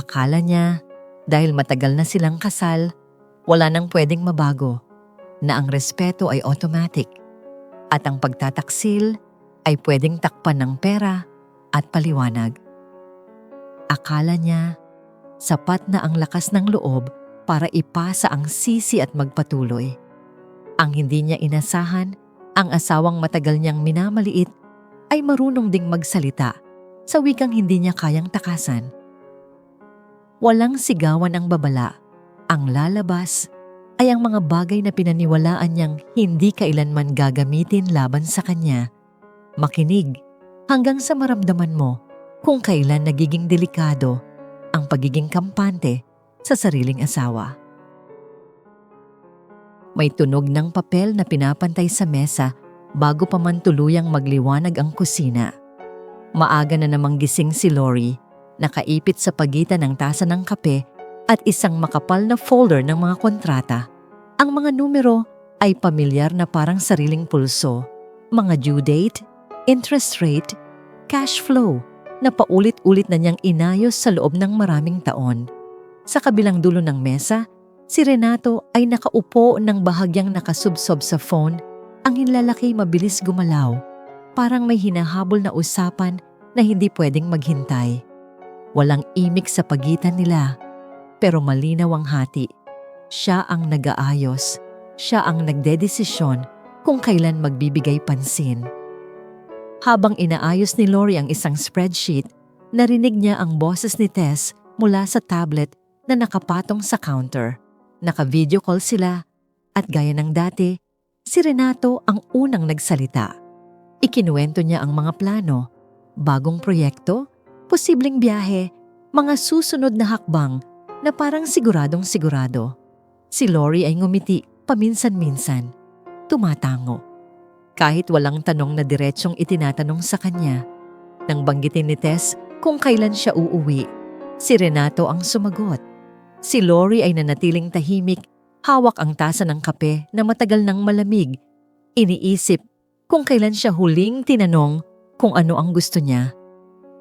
Akala niya, dahil matagal na silang kasal, wala nang pwedeng mabago, na ang respeto ay automatic at ang pagtataksil ay pwedeng takpan ng pera at paliwanag. Akala niya, sapat na ang lakas ng loob para ipasa ang sisi at magpatuloy. Ang hindi niya inasahan, ang asawang matagal niyang minamaliit ay marunong ding magsalita sa wikang hindi niya kayang takasan. Walang sigawan ang babala. Ang lalabas ay ang mga bagay na pinaniwalaan niyang hindi kailanman gagamitin laban sa kanya. Makinig hanggang sa maramdaman mo kung kailan nagiging delikado ang pagiging kampante sa sariling asawa. May tunog ng papel na pinapantay sa mesa bago pa man tuluyang magliwanag ang kusina. Maaga na namang gising si Lori, nakaipit sa pagitan ng tasa ng kape at isang makapal na folder ng mga kontrata. Ang mga numero ay pamilyar na parang sariling pulso, mga due date, interest rate, cash flow na paulit-ulit na niyang inayos sa loob ng maraming taon. Sa kabilang dulo ng mesa, si Renato ay nakaupo ng bahagyang nakasubsob sa phone. Ang hinlalaki mabilis gumalaw, parang may hinahabol na usapan na hindi pwedeng maghintay. Walang imik sa pagitan nila, pero malinaw ang hati. Siya ang nag-aayos, siya ang nagdedesisyon kung kailan magbibigay pansin. Habang inaayos ni Lori ang isang spreadsheet, narinig niya ang boses ni Tess mula sa tablet na nakapatong sa counter. Naka-video call sila at gaya ng dati, si Renato ang unang nagsalita. Ikinuwento niya ang mga plano, bagong proyekto, posibleng biyahe, mga susunod na hakbang na parang siguradong sigurado. Si Lori ay ngumiti paminsan-minsan, tumatango. Kahit walang tanong na diretsyong itinatanong sa kanya. Nang banggitin ni Tess kung kailan siya uuwi, si Renato ang sumagot. Si Lori ay nanatiling tahimik, hawak ang tasa ng kape na matagal nang malamig. Iniisip kung kailan siya huling tinanong kung ano ang gusto niya.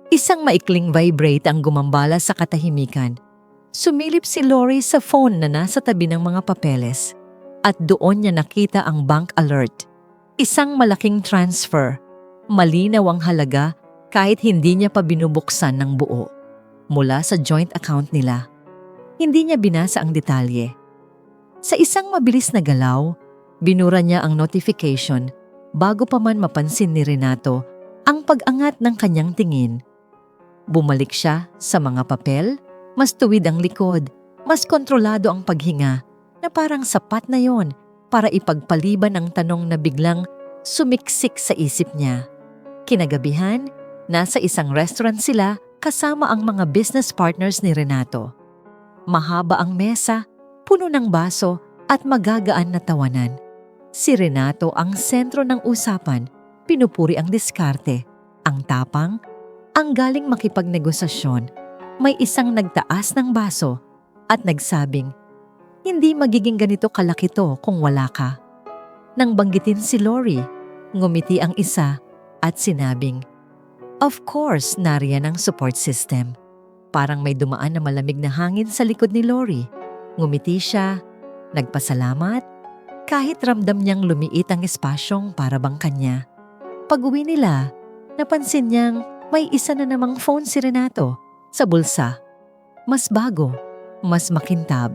Isang maikling vibrate ang gumambala sa katahimikan. Sumilip si Lori sa phone na nasa tabi ng mga papeles at doon niya nakita ang bank alert. Isang malaking transfer. Malinaw ang halaga kahit hindi niya pa binubuksan ng buo. Mula sa joint account nila. Hindi niya binasa ang detalye. Sa isang mabilis na galaw, binura niya ang notification bago pa man mapansin ni Renato ang pag-angat ng kanyang tingin. Bumalik siya sa mga papel, mas tuwid ang likod, mas kontrolado ang paghinga na parang sapat na yon para ipagpaliban ang tanong na biglang sumiksik sa isip niya. Kinagabihan, nasa isang restaurant sila kasama ang mga business partners ni Renato. Mahaba ang mesa, puno ng baso at magagaan na tawanan. Si Renato ang sentro ng usapan, pinupuri ang diskarte, ang tapang, ang galing makipagnegosasyon. May isang nagtaas ng baso at nagsabing, "Hindi magiging ganito kalaki to kung wala ka." Nang banggitin si Lori, ngumiti ang isa at sinabing, "Of course, nariyan ang support system." Parang may dumaan na malamig na hangin sa likod ni Lori. Ngumiti siya, nagpasalamat, kahit ramdam niyang lumiit ang espasyong para bang kanya. Pag-uwi nila, napansin niyang may isa na namang phone si Renato sa bulsa. Mas bago, mas makintab.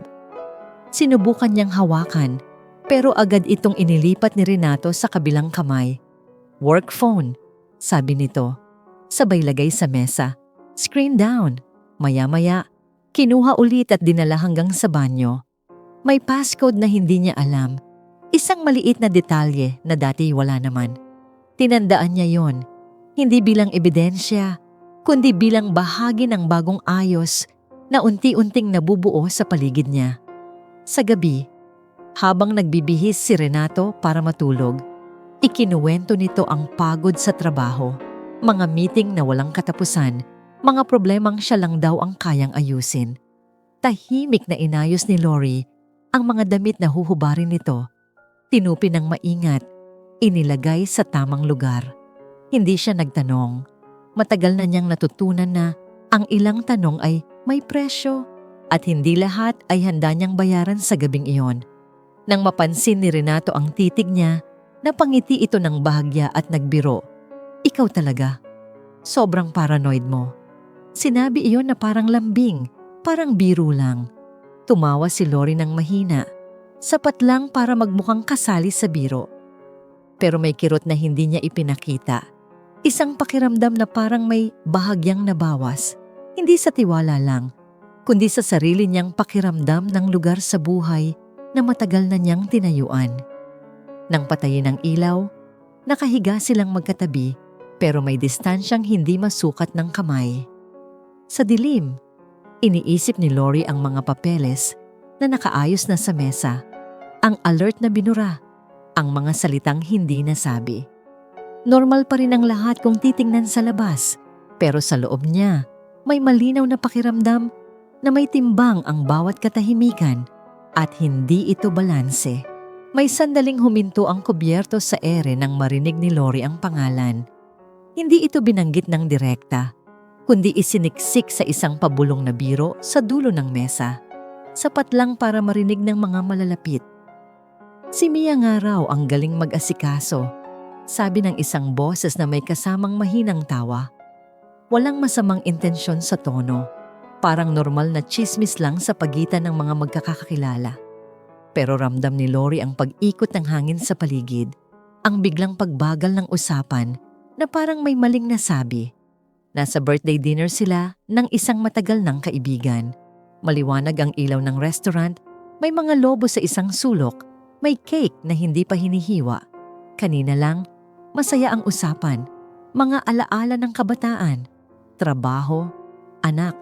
Sinubukan niyang hawakan, pero agad itong inilipat ni Renato sa kabilang kamay. "Work phone," sabi nito. Sabay lagay sa mesa. Screen down. Maya-maya, kinuha ulit at dinala hanggang sa banyo. May passcode na hindi niya alam. Isang maliit na detalye na dati wala naman. Tinandaan niya yon, hindi bilang ebidensya, kundi bilang bahagi ng bagong ayos na unti-unting nabubuo sa paligid niya. Sa gabi, habang nagbibihis si Renato para matulog, ikinuwento nito ang pagod sa trabaho, mga meeting na walang katapusan, mga problemang siya lang daw ang kayang ayusin. Tahimik na inayos ni Lori ang mga damit na huhubarin nito. Tinupi ng maingat, inilagay sa tamang lugar. Hindi siya nagtanong. Matagal na niyang natutunan na ang ilang tanong ay may presyo, at hindi lahat ay handa niyang bayaran sa gabing iyon. Nang mapansin ni Renato ang titig niya, napangiti ito ng bahagya at nagbiro. "Ikaw talaga. Sobrang paranoid mo." Sinabi iyon na parang lambing, parang biro lang. Tumawa si Lori ng mahina. Sapat lang para magmukhang kasali sa biro. Pero may kirot na hindi niya ipinakita. Isang pakiramdam na parang may bahagyang nabawas. Hindi sa tiwala lang, kundi sa sarili niyang pakiramdam ng lugar sa buhay na matagal na niyang tinayuan. Nang patayin ang ilaw, nakahiga silang magkatabi pero may distansyang hindi masukat ng kamay. Sa dilim, iniisip ni Lori ang mga papeles na nakaayos na sa mesa, ang alert na binura, ang mga salitang hindi nasabi. Normal pa rin ang lahat kung titingnan sa labas, pero sa loob niya, may malinaw na pakiramdam na may timbang ang bawat katahimikan at hindi ito balanse. May sandaling huminto ang kubyerto sa ere nang marinig ni Lori ang pangalan. Hindi ito binanggit ng direkta, kundi isiniksik sa isang pabulong na biro sa dulo ng mesa. Sapat lang para marinig ng mga malalapit. "Si Mia nga raw ang galing mag-asikaso," sabi ng isang boses na may kasamang mahinang tawa. Walang masamang intensyon sa tono. Parang normal na chismis lang sa pagitan ng mga magkakakilala. Pero ramdam ni Lori ang pag-ikot ng hangin sa paligid, ang biglang pagbagal ng usapan na parang may maling nasabi. Nasa birthday dinner sila ng isang matagal ng kaibigan. Maliwanag ang ilaw ng restaurant, may mga lobo sa isang sulok, may cake na hindi pa hinihiwa. Kanina lang, masaya ang usapan, mga alaala ng kabataan, trabaho, anak.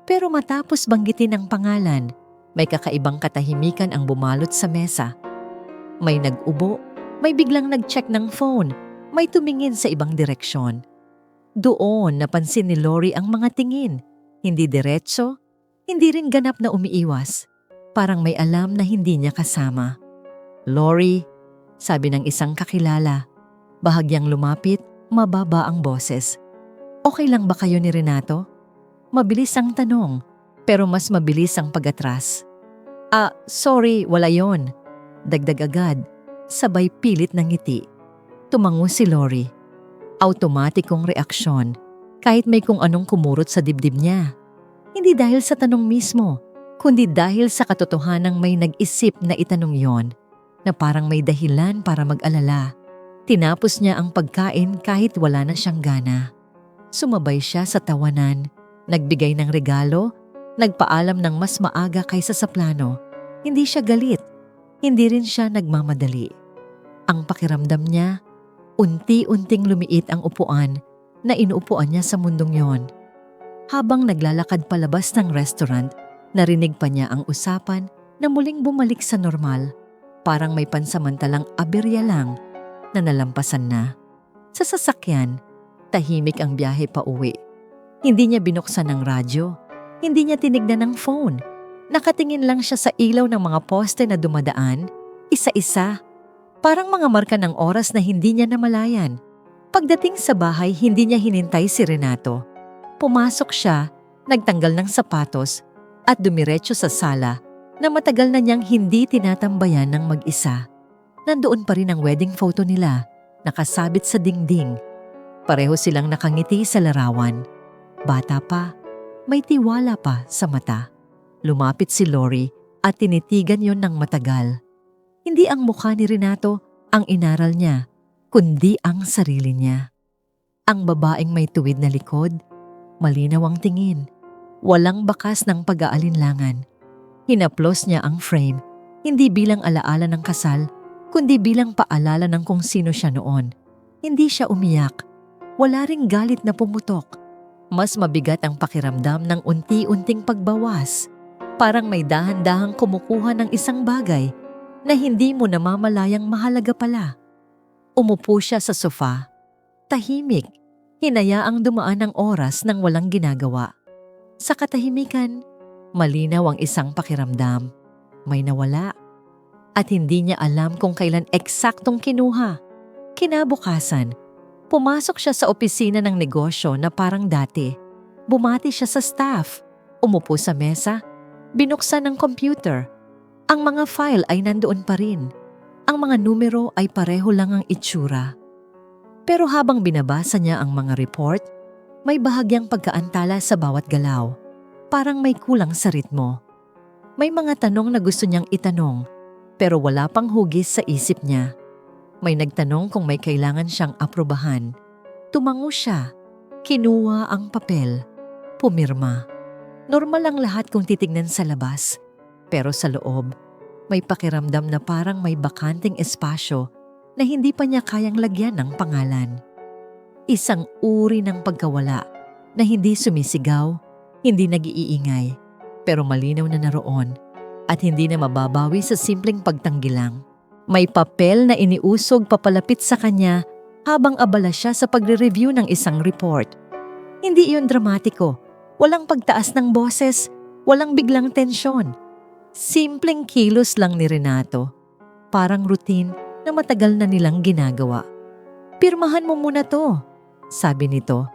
Pero matapos banggitin ang pangalan, may kakaibang katahimikan ang bumalot sa mesa. May nag-ubo, may biglang nag-check ng phone, may tumingin sa ibang direksyon. Doon napansin ni Lori ang mga tingin, hindi diretso, hindi rin ganap na umiiwas. Parang may alam na hindi niya kasama. "Lori," sabi ng isang kakilala. Bahagyang lumapit, mababa ang boses. "Okay lang ba kayo ni Renato?" Mabilis ang tanong, pero mas mabilis ang pag-atras. Sorry, wala yon." Dagdag agad, sabay pilit ng ngiti. Tumango si Lori. Automatikong reaksyon, kahit may kung anong kumurot sa dibdib niya. Hindi dahil sa tanong mismo, kundi dahil sa katotohanang may nag-isip na itanong yon, na parang may dahilan para mag-alala. Tinapos niya ang pagkain kahit wala na siyang gana. Sumabay siya sa tawanan, nagbigay ng regalo, nagpaalam ng mas maaga kaysa sa plano. Hindi siya galit, hindi rin siya nagmamadali. Ang pakiramdam niya, unti-unting lumiit ang upuan na inuupuan niya sa mundong yon. Habang naglalakad palabas ng restaurant, narinig pa niya ang usapan na muling bumalik sa normal. Parang may pansamantalang aberya lang na nalampasan na. Sa sasakyan, tahimik ang biyahe pa uwi. Hindi niya binuksan ang radyo, hindi niya tinignan ang phone. Nakatingin lang siya sa ilaw ng mga poste na dumadaan, isa-isa. Parang mga marka ng oras na hindi niya namalayan. Pagdating sa bahay, hindi niya hinintay si Renato. Pumasok siya, nagtanggal ng sapatos, at dumiretso sa sala na matagal na niyang hindi tinatambayan ng mag-isa. Nandoon pa rin ang wedding photo nila, nakasabit sa dingding. Pareho silang nakangiti sa larawan. Bata pa, may tiwala pa sa mata. Lumapit si Lori at tinitigan yon ng matagal. Hindi ang mukha ni Renato ang inaral niya, kundi ang sarili niya. Ang babaeng may tuwid na likod, malinaw ang tingin, walang bakas ng pag-aalinlangan. Hinaplos niya ang frame, hindi bilang alaala ng kasal, kundi bilang paalala ng kung sino siya noon. Hindi siya umiyak, wala ring galit na pumutok. Mas mabigat ang pakiramdam ng unti-unting pagbawas. Parang may dahan-dahang kumukuha ng isang bagay na hindi mo namamalayang mahalaga pala. Umupo siya sa sofa. Tahimik, hinayaang dumaan ang oras nang walang ginagawa. Sa katahimikan, malinaw ang isang pakiramdam. May nawala. At hindi niya alam kung kailan eksaktong kinuha. Kinabukasan, pumasok siya sa opisina ng negosyo na parang dati. Bumati siya sa staff. Umupo sa mesa, binuksan ang computer. Ang mga file ay nandoon pa rin. Ang mga numero ay pareho lang ang itsura. Pero habang binabasa niya ang mga report, may bahagyang pagkaantala sa bawat galaw. Parang may kulang sa ritmo. May mga tanong na gusto niyang itanong, pero wala pang hugis sa isip niya. May nagtanong kung may kailangan siyang aprobahan. Tumango siya. Kinuha ang papel. Pumirma. Normal ang lahat kung titignan sa labas. Pero sa loob, may pakiramdam na parang may bakanting espasyo na hindi pa niya kayang lagyan ng pangalan. Isang uri ng pagkawala na hindi sumisigaw, hindi nag-iingay, pero malinaw na naroon at hindi na mababawi sa simpleng pagtanggi lang. May papel na iniusog papalapit sa kanya habang abala siya sa pagre-review ng isang report. Hindi iyon dramatiko, walang pagtaas ng boses, walang biglang tensyon. Simpleng kilos lang ni Renato, parang routine na matagal na nilang ginagawa. "Pirmahan mo muna to," sabi nito.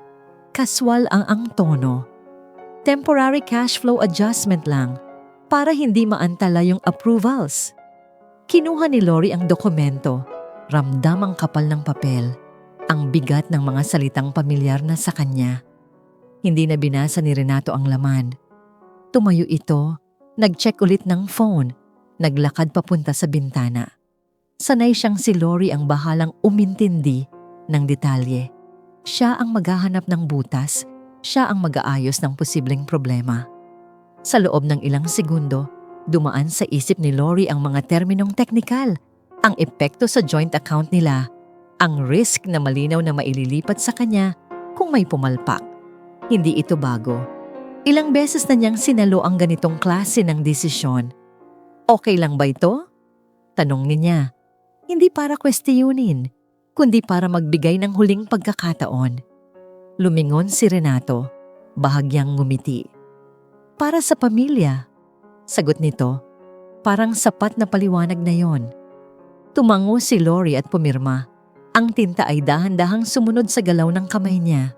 Kaswal ang tono. Temporary cash flow adjustment lang para hindi maantala yung approvals. Kinuha ni Lori ang dokumento. Ramdam ang kapal ng papel. Ang bigat ng mga salitang pamilyar na sa kanya. Hindi na binasa ni Renato ang laman. Tumayo ito, nag-check ulit ng phone, naglakad papunta sa bintana. Sanay siyang si Lori ang bahalang umintindi ng detalye. Siya ang maghahanap ng butas, siya ang mag-aayos ng posibleng problema. Sa loob ng ilang segundo, dumaan sa isip ni Lori ang mga terminong teknikal, ang epekto sa joint account nila, ang risk na malinaw na maililipat sa kanya kung may pumalpak. Hindi ito bago. Ilang beses na niyang sinalo ang ganitong klase ng desisyon. "Okay lang ba ito?" tanong niya. Hindi para kwestiyunin, kundi para magbigay ng huling pagkakataon. Lumingon si Renato, bahagyang ngumiti. "Para sa pamilya," sagot nito. Parang sapat na paliwanag na yon. Tumango si Lori at pumirma. Ang tinta ay dahan-dahang sumunod sa galaw ng kamay niya.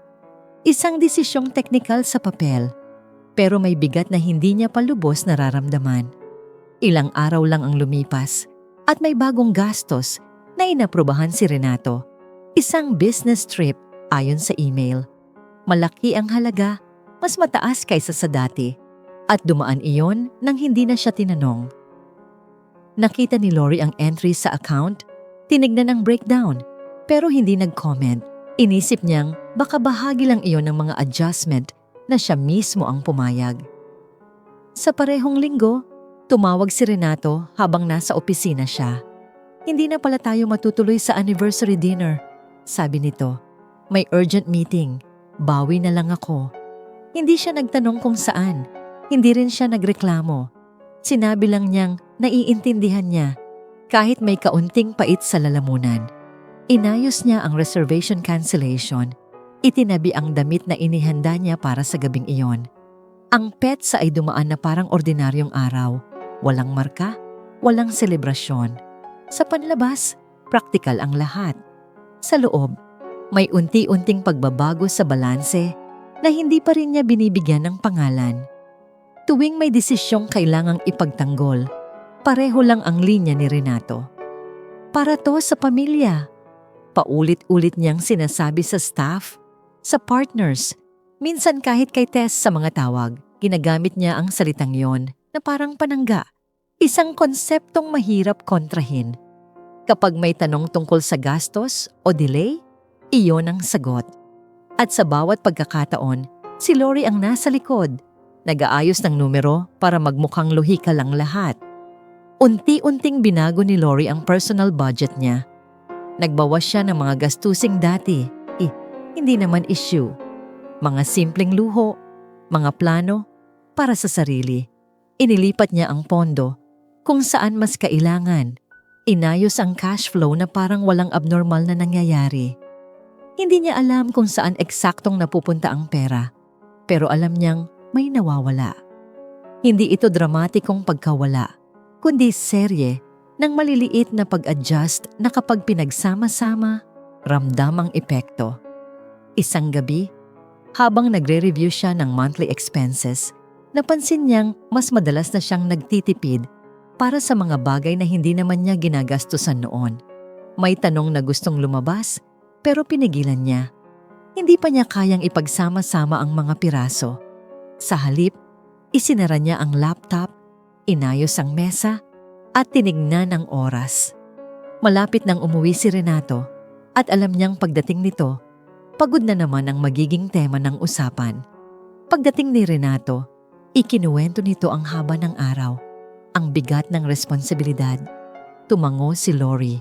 Isang desisyong teknikal sa papel, pero may bigat na hindi niya palubos nararamdaman. Ilang araw lang ang lumipas at may bagong gastos na inaprubahan si Renato. Isang business trip ayon sa email. Malaki ang halaga, mas mataas kaysa sa dati. At dumaan iyon nang hindi na siya tinanong. Nakita ni Lori ang entry sa account, tinignan ang breakdown, pero hindi nag-comment. Inisip niyang baka bahagi lang iyon ng mga adjustment na siya mismo ang pumayag. Sa parehong linggo, tumawag si Renato habang nasa opisina siya. "Hindi na pala tayo matutuloy sa anniversary dinner," sabi nito. "May urgent meeting, bawi na lang ako." Hindi siya nagtanong kung saan. Hindi rin siya nagreklamo. Sinabi lang niyang naiintindihan niya kahit may kaunting pait sa lalamunan. Inayos niya ang reservation cancellation. Itinabi ang damit na inihanda niya para sa gabing iyon. Ang petsa ay dumaan na parang ordinaryong araw. Walang marka, walang selebrasyon. Sa panlabas, praktikal ang lahat. Sa loob, may unti-unting pagbabago sa balanse na hindi pa rin niya binibigyan ng pangalan. Tuwing may desisyong kailangang ipagtanggol, pareho lang ang linya ni Renato. "Para to sa pamilya." Paulit-ulit niyang sinasabi sa staff, sa partners, minsan kahit kay Tess sa mga tawag, ginagamit niya ang salitang yon na parang panangga. Isang konseptong mahirap kontrahin. Kapag may tanong tungkol sa gastos o delay, iyon ang sagot. At sa bawat pagkakataon, si Lori ang nasa likod, nag-aayos ng numero para magmukhang lohika lang lahat. Unti-unting binago ni Lori ang personal budget niya. Nagbawas siya ng mga gastusing dati. Hindi naman issue. Mga simpleng luho, mga plano, para sa sarili. Inilipat niya ang pondo kung saan mas kailangan. Inayos ang cash flow na parang walang abnormal na nangyayari. Hindi niya alam kung saan eksaktong napupunta ang pera, pero alam niyang may nawawala. Hindi ito dramatikong pagkawala, kundi serye ng maliliit na pag-adjust na kapag pinagsama-sama, ramdam ang epekto. Isang gabi, habang nagre-review siya ng monthly expenses, Napansin niyang mas madalas na siyang nagtitipid para sa mga bagay na hindi naman niya ginagastusan noon. May tanong na gustong lumabas pero pinigilan niya. Hindi pa niya kayang ipagsama-sama ang mga piraso. Sa halip, isinara niya ang laptop, inayos ang mesa at tinignan ang oras. Malapit nang umuwi si Renato at alam niyang pagdating nito, pagod na naman ang magiging tema ng usapan. Pagdating ni Renato, ikinuwento nito ang haba ng araw, ang bigat ng responsibilidad. Tumango si Lori.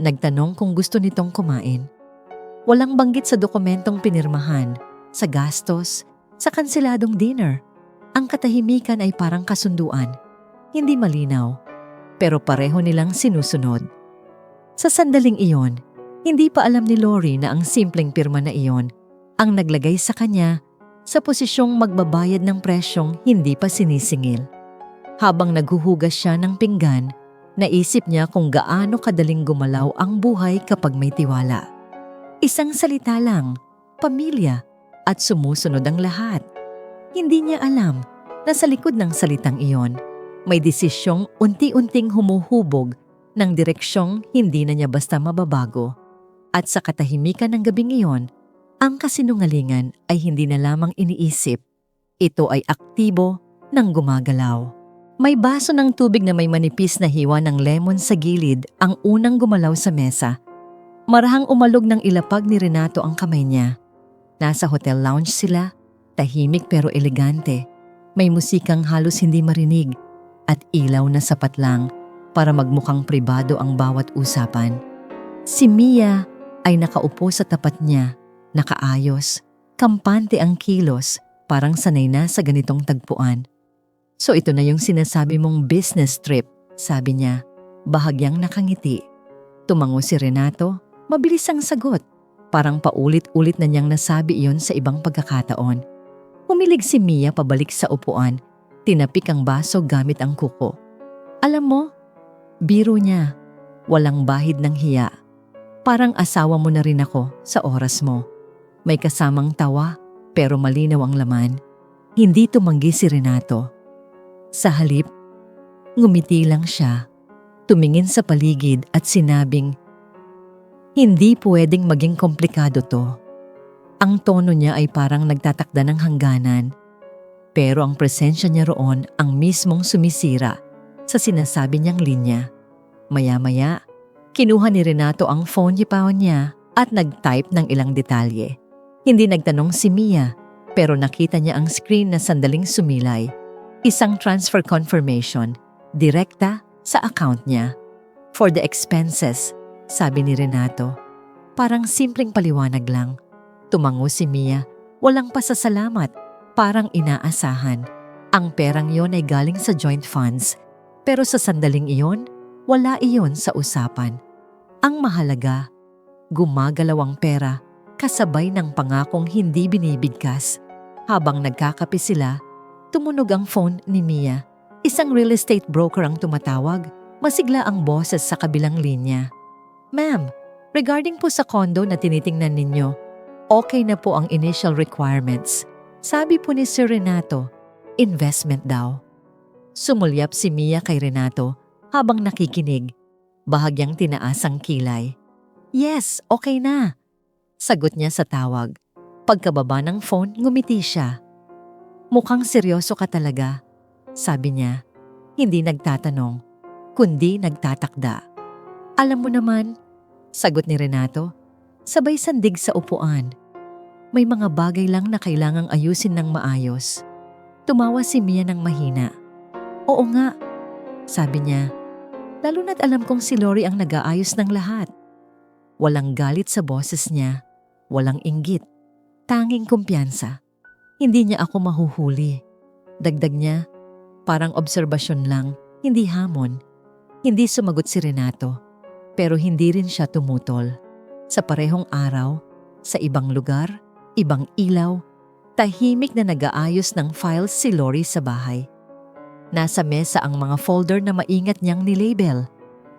Nagtanong kung gusto nitong kumain. Walang banggit sa dokumentong pinirmahan, sa gastos, sa kanseladong dinner. Ang katahimikan ay parang kasunduan. Hindi malinaw, pero pareho nilang sinusunod. Sa sandaling iyon, hindi pa alam ni Lori na ang simpleng pirma na iyon ang naglagay sa kanya sa posisyong magbabayad ng presyong hindi pa sinisingil. Habang naghuhugas siya ng pinggan, naisip niya kung gaano kadaling gumalaw ang buhay kapag may tiwala. Isang salita lang, pamilya, at sumusunod ang lahat. Hindi niya alam na sa likod ng salitang iyon, may desisyong unti-unting humuhubog ng direksyong hindi na niya basta mababago. At sa katahimikan ng gabing iyon, ang kasinungalingan ay hindi na lamang iniisip. Ito ay aktibo ng gumagalaw. May baso ng tubig na may manipis na hiwa ng lemon sa gilid ang unang gumalaw sa mesa. Marahang umalog ng ilapag ni Renato ang kamay niya. Nasa hotel lounge sila, tahimik pero elegante. May musikang halos hindi marinig at ilaw na sapat lang para magmukhang pribado ang bawat usapan. Si Mia ay nakaupo sa tapat niya, nakaayos, kampante ang kilos, parang sanay na sa ganitong tagpuan. So ito na yung sinasabi mong business trip, sabi niya, bahagyang nakangiti. Tumango si Renato, mabilis ang sagot, parang paulit-ulit na niyang nasabi iyon sa ibang pagkakataon. Humilig si Mia pabalik sa upuan, tinapik ang baso gamit ang kuko. Alam mo, biro niya, walang bahid ng hiya. Parang asawa mo na rin ako sa oras mo. May kasamang tawa pero malinaw ang laman. Hindi tumanggi si Renato. Sa halip, ngumiti lang siya, tumingin sa paligid at sinabing, hindi pwedeng maging komplikado to. Ang tono niya ay parang nagtatakda ng hangganan. Pero ang presensya niya roon ang mismong sumisira sa sinasabi niyang linya. Maya-maya, kinuha ni Renato ang phone niya at nag-type ng ilang detalye. Hindi nagtanong si Mia, pero nakita niya ang screen na sandaling sumilay. Isang transfer confirmation, direkta sa account niya. For the expenses, sabi ni Renato. Parang simpleng paliwanag lang. Tumango si Mia, walang pasasalamat, parang inaasahan. Ang perang iyon ay galing sa joint funds, pero sa sandaling iyon, wala iyon sa usapan. Ang mahalaga, gumagalaw ang pera kasabay ng pangakong hindi binibigkas. Habang nagkakape sila, tumunog ang phone ni Mia. Isang real estate broker ang tumatawag. Masigla ang boses sa kabilang linya. Ma'am, regarding po sa condo na tinitingnan ninyo, okay na po ang initial requirements. Sabi po ni Sir Renato, investment daw. Sumulyap si Mia kay Renato habang nakikinig. Bahagyang tinaas ang kilay. Yes, okay na. Sagot niya sa tawag. Pagkababa ng phone, ngumiti siya. Mukhang seryoso ka talaga, sabi niya. Hindi nagtatanong, kundi nagtatakda. Alam mo naman, sagot ni Renato, sabay sandig sa upuan. May mga bagay lang na kailangang ayusin ng maayos. Tumawa si Mia ng mahina. Oo nga, sabi niya. Lalo na't alam kong si Lori ang nag-aayos ng lahat. Walang galit sa boses niya, walang inggit, tanging kumpiyansa. Hindi niya ako mahuhuli. Dagdag niya, parang obserbasyon lang, hindi hamon. Hindi sumagot si Renato, pero hindi rin siya tumutol. Sa parehong araw, sa ibang lugar, ibang ilaw, tahimik na nag-aayos ng files si Lori sa bahay. Nasa mesa ang mga folder na maingat niyang nilabel.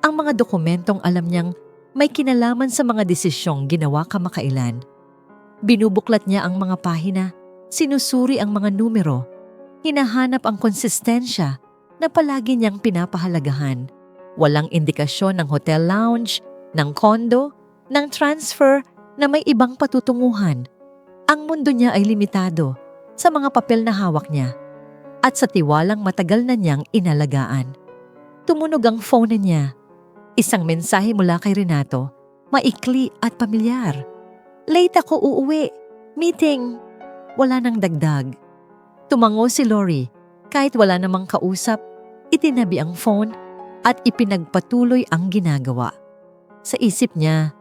Ang mga dokumentong alam niyang may kinalaman sa mga desisyong ginawa kamakailan. Binubuklat niya ang mga pahina, sinusuri ang mga numero. Hinahanap ang konsistensya na palagi niyang pinapahalagahan. Walang indikasyon ng hotel lounge, ng condo, ng transfer na may ibang patutunguhan. Ang mundo niya ay limitado sa mga papel na hawak niya at sa tiwalang matagal na niyang inalagaan. Tumunog ang phone niya. Isang mensahe mula kay Renato, maikli at pamilyar. Late ako uuwi. Meeting. Wala nang dagdag. Tumango si Lori. Kahit wala namang kausap, itinabi ang phone at ipinagpatuloy ang ginagawa. Sa isip niya,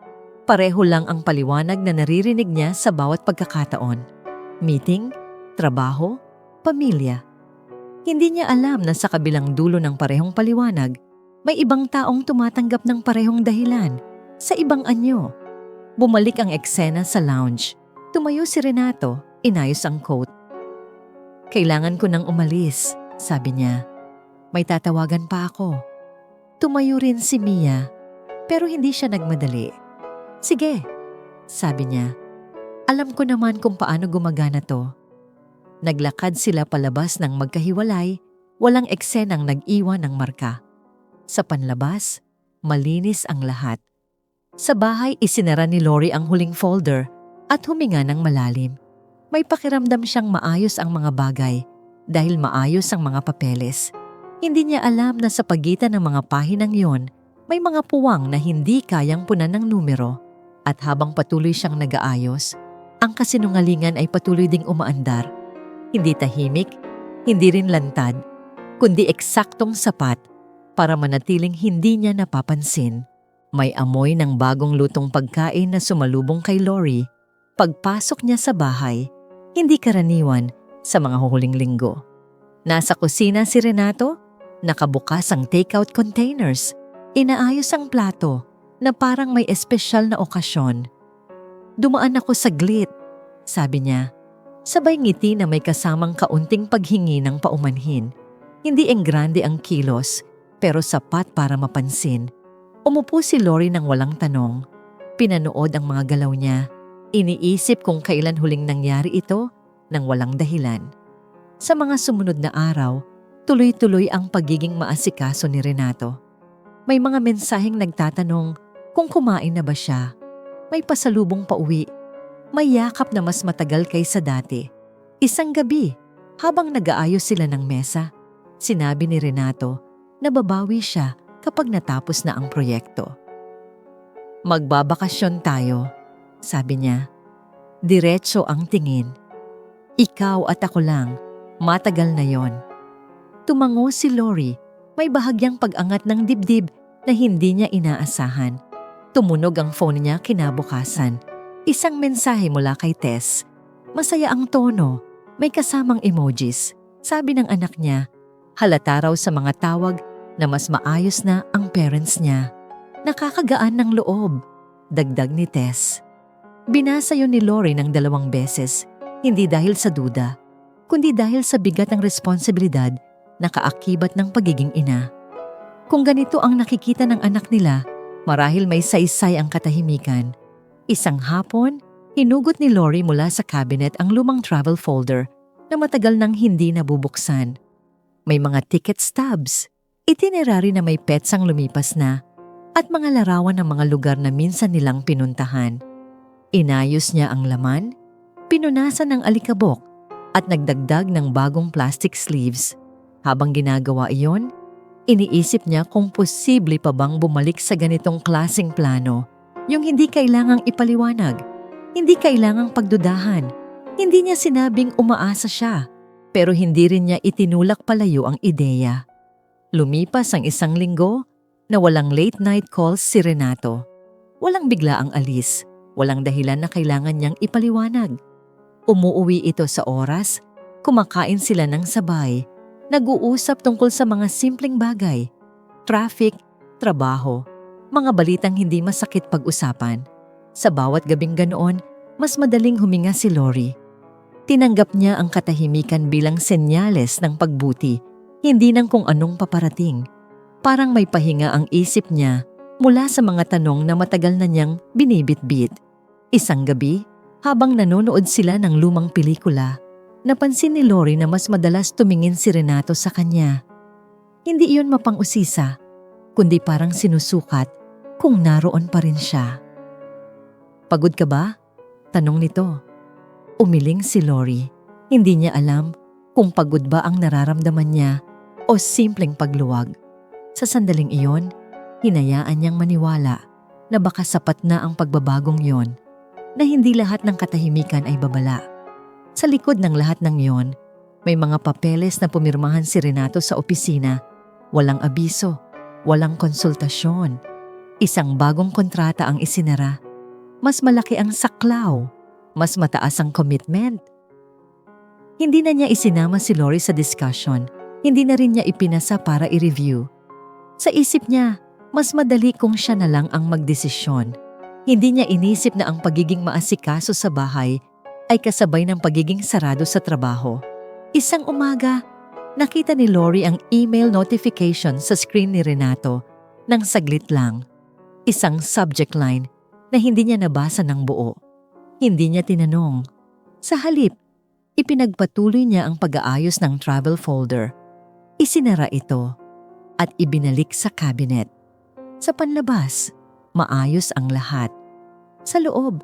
pareho lang ang paliwanag na naririnig niya sa bawat pagkakataon. Meeting, trabaho, pamilya. Hindi niya alam na sa kabilang dulo ng parehong paliwanag, may ibang taong tumatanggap ng parehong dahilan sa ibang anyo. Bumalik ang eksena sa lounge. Tumayo si Renato, inayos ang coat. Kailangan ko nang umalis, sabi niya. May tatawagan pa ako. Tumayo rin si Mia, pero hindi siya nagmadali. Sige, sabi niya. Alam ko naman kung paano gumagana to. Naglakad sila palabas ng magkahiwalay, walang eksenang nag-iwan ng marka. Sa panlabas, malinis ang lahat. Sa bahay, isinara ni Lori ang huling folder at huminga ng malalim. May pakiramdam siyang maayos ang mga bagay dahil maayos ang mga papeles. Hindi niya alam na sa pagitan ng mga pahinang yon, may mga puwang na hindi kayang punan ng numero. At habang patuloy siyang nag-aayos, ang kasinungalingan ay patuloy ding umaandar. Hindi tahimik, hindi rin lantad, kundi eksaktong sapat para manatiling hindi niya napapansin. May amoy ng bagong lutong pagkain na sumalubong kay Lori. Pagpasok niya sa bahay, hindi karaniwan sa mga huhuling linggo. Nasa kusina si Renato, nakabukas ang takeout containers. Inaayos ang plato na parang may espesyal na okasyon. Dumaan ako saglit, sabi niya. Sabay ngiti na may kasamang kaunting paghingi ng paumanhin. Hindi enggrande ang kilos, pero sapat para mapansin. Umupo si Lori nang walang tanong. Pinanood ang mga galaw niya. Iniisip kung kailan huling nangyari ito nang walang dahilan. Sa mga sumunod na araw, tuloy-tuloy ang pagiging maasikaso ni Renato. May mga mensaheng nagtatanong kung kumain na ba siya. May pasalubong pauwi. May yakap na mas matagal kaysa dati. Isang gabi, habang nag-aayos sila ng mesa, sinabi ni Renato na babawi siya kapag natapos na ang proyekto. Magbabakasyon tayo, sabi niya. Diretso ang tingin. Ikaw at ako lang, matagal na yon. Tumango si Lori, may bahagyang pag-angat ng dibdib na hindi niya inaasahan. Tumunog ang phone niya kinabukasan. Isang mensahe mula kay Tess. Masaya ang tono, may kasamang emojis. Sabi ng anak niya, halata raw sa mga tawag na mas maayos na ang parents niya. Nakakagaan ng loob, dagdag ni Tess. Binasa yun ni Lori ng 2 beses, hindi dahil sa duda, kundi dahil sa bigat ng responsibilidad na kaakibat ng pagiging ina. Kung ganito ang nakikita ng anak nila, marahil may saysay ang katahimikan. Isang hapon, hinugot ni Lori mula sa cabinet ang lumang travel folder na matagal nang hindi nabubuksan. May mga ticket stubs, itinerary na may petsang lumipas na, at mga larawan ng mga lugar na minsan nilang pinuntahan. Inayos niya ang laman, pinunasan ng alikabok, at nagdagdag ng bagong plastic sleeves. Habang ginagawa iyon, iniisip niya kung posible pa bang bumalik sa ganitong klaseng plano. Yung hindi kailangang ipaliwanag, hindi kailangang pagdudahan. Hindi niya sinabing umaasa siya, pero hindi rin niya itinulak palayo ang ideya. Lumipas ang 1 linggo na walang late night calls si Renato. Walang biglaang alis, walang dahilan na kailangan niyang ipaliwanag. Umuuwi ito sa oras, kumakain sila ng sabay, nag-uusap tungkol sa mga simpleng bagay, traffic, trabaho, mga balitang hindi masakit pag-usapan. Sa bawat gabing ganoon, mas madaling huminga si Lori. Tinanggap niya ang katahimikan bilang senyales ng pagbuti, hindi ng kung anong paparating. Parang may pahinga ang isip niya mula sa mga tanong na matagal na niyang binibitbit. Isang gabi, habang nanonood sila ng lumang pelikula, Napansin ni Lori na mas madalas tumingin si Renato sa kanya. Hindi iyon mapang-usisa, kundi parang sinusukat kung naroon pa rin siya. "Pagod ka ba?" tanong nito. Umiling si Lori. Hindi niya alam kung pagod ba ang nararamdaman niya o simpleng pagluwag. Sa sandaling iyon, hinayaan niyang maniwala na baka sapat na ang pagbabagong yon, na hindi lahat ng katahimikan ay babala. Sa likod ng lahat ng yon, may mga papeles na pumirmahan si Renato sa opisina. Walang abiso, walang konsultasyon. Isang bagong kontrata ang isinara. Mas malaki ang saklaw, mas mataas ang commitment. Hindi na niya isinama si Lori sa discussion. Hindi na rin niya ipinasa para i-review. Sa isip niya, mas madali kung siya na lang ang magdesisyon. Hindi niya inisip na ang pagiging maasikaso sa bahay ay kasabay ng pagiging sarado sa trabaho. Isang umaga, nakita ni Lori ang email notification sa screen ni Renato nang saglit lang. Isang subject line na hindi niya nabasa ng buo. Hindi niya tinanong. Sa halip, ipinagpatuloy niya ang pag-aayos ng travel folder. Isinara ito at ibinalik sa cabinet. Sa panlabas, maayos ang lahat. Sa loob,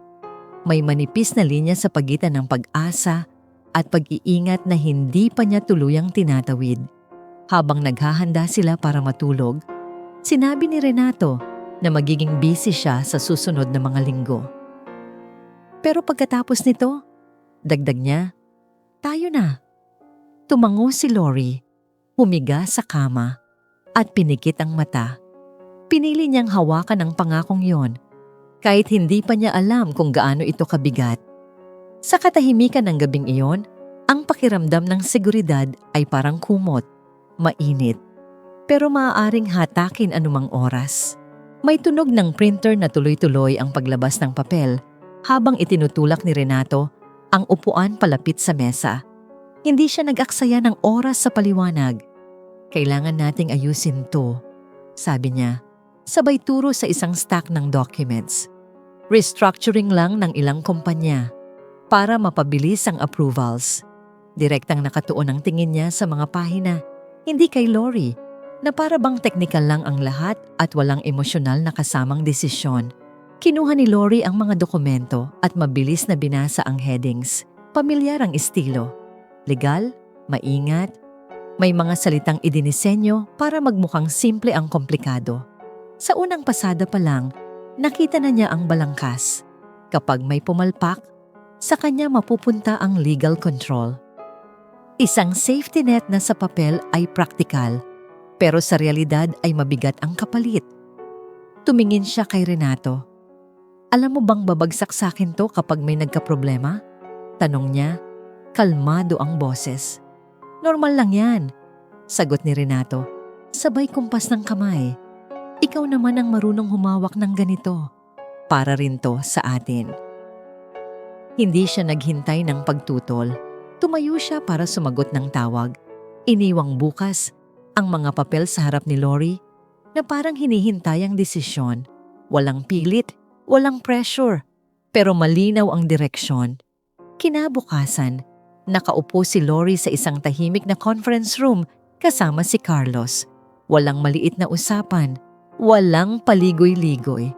may manipis na linya sa pagitan ng pag-asa at pag-iingat na hindi pa niya tuluyang tinatawid. Habang naghahanda sila para matulog, sinabi ni Renato na magiging busy siya sa susunod na mga linggo. Pero pagkatapos nito, dagdag niya, "Tayo na." Tumango si Lori, humiga sa kama at pinikit ang mata. Pinili niyang hawakan ang pangakong yon, kahit hindi pa niya alam kung gaano ito kabigat. Sa katahimikan ng gabing iyon, ang pakiramdam ng seguridad ay parang kumot, mainit, pero maaaring hatakin anumang oras. May tunog ng printer na tuloy-tuloy ang paglabas ng papel habang itinutulak ni Renato ang upuan palapit sa mesa. Hindi siya nag-aksaya ng oras sa paliwanag. "Kailangan nating ayusin to," sabi niya, sabay turo sa isang stack ng documents. Restructuring lang ng ilang kumpanya para mapabilis ang approvals. Direktang nakatuon ang tingin niya sa mga pahina, hindi kay Lori, na para bang technical lang ang lahat at walang emosyonal na kasamang desisyon. Kinuha ni Lori ang mga dokumento at mabilis na binasa ang headings. Pamilyar ang estilo. Legal, maingat, may mga salitang idinisenyo para magmukhang simple ang komplikado. Sa unang pasada pa lang, nakita na niya ang balangkas. Kapag may pumalpak, sa kanya mapupunta ang legal control. Isang safety net na sa papel ay praktikal, pero sa realidad ay mabigat ang kapalit. Tumingin siya kay Renato. "Alam mo bang babagsak sa akin to kapag may nagkaproblema?" Tanong niya. Kalmado ang boses. "Normal lang yan," sagot ni Renato. Sabay kumpas ng kamay. "Ikaw naman ang marunong humawak ng ganito. Para rin to sa atin." Hindi siya naghintay ng pagtutol. Tumayo siya para sumagot ng tawag. Iniwang bukas ang mga papel sa harap ni Lori na parang hinihintay ang desisyon. Walang pilit, walang pressure, pero malinaw ang direksyon. Kinabukasan, nakaupo si Lori sa isang tahimik na conference room kasama si Carlos. Walang maliit na usapan, walang paligoy-ligoy.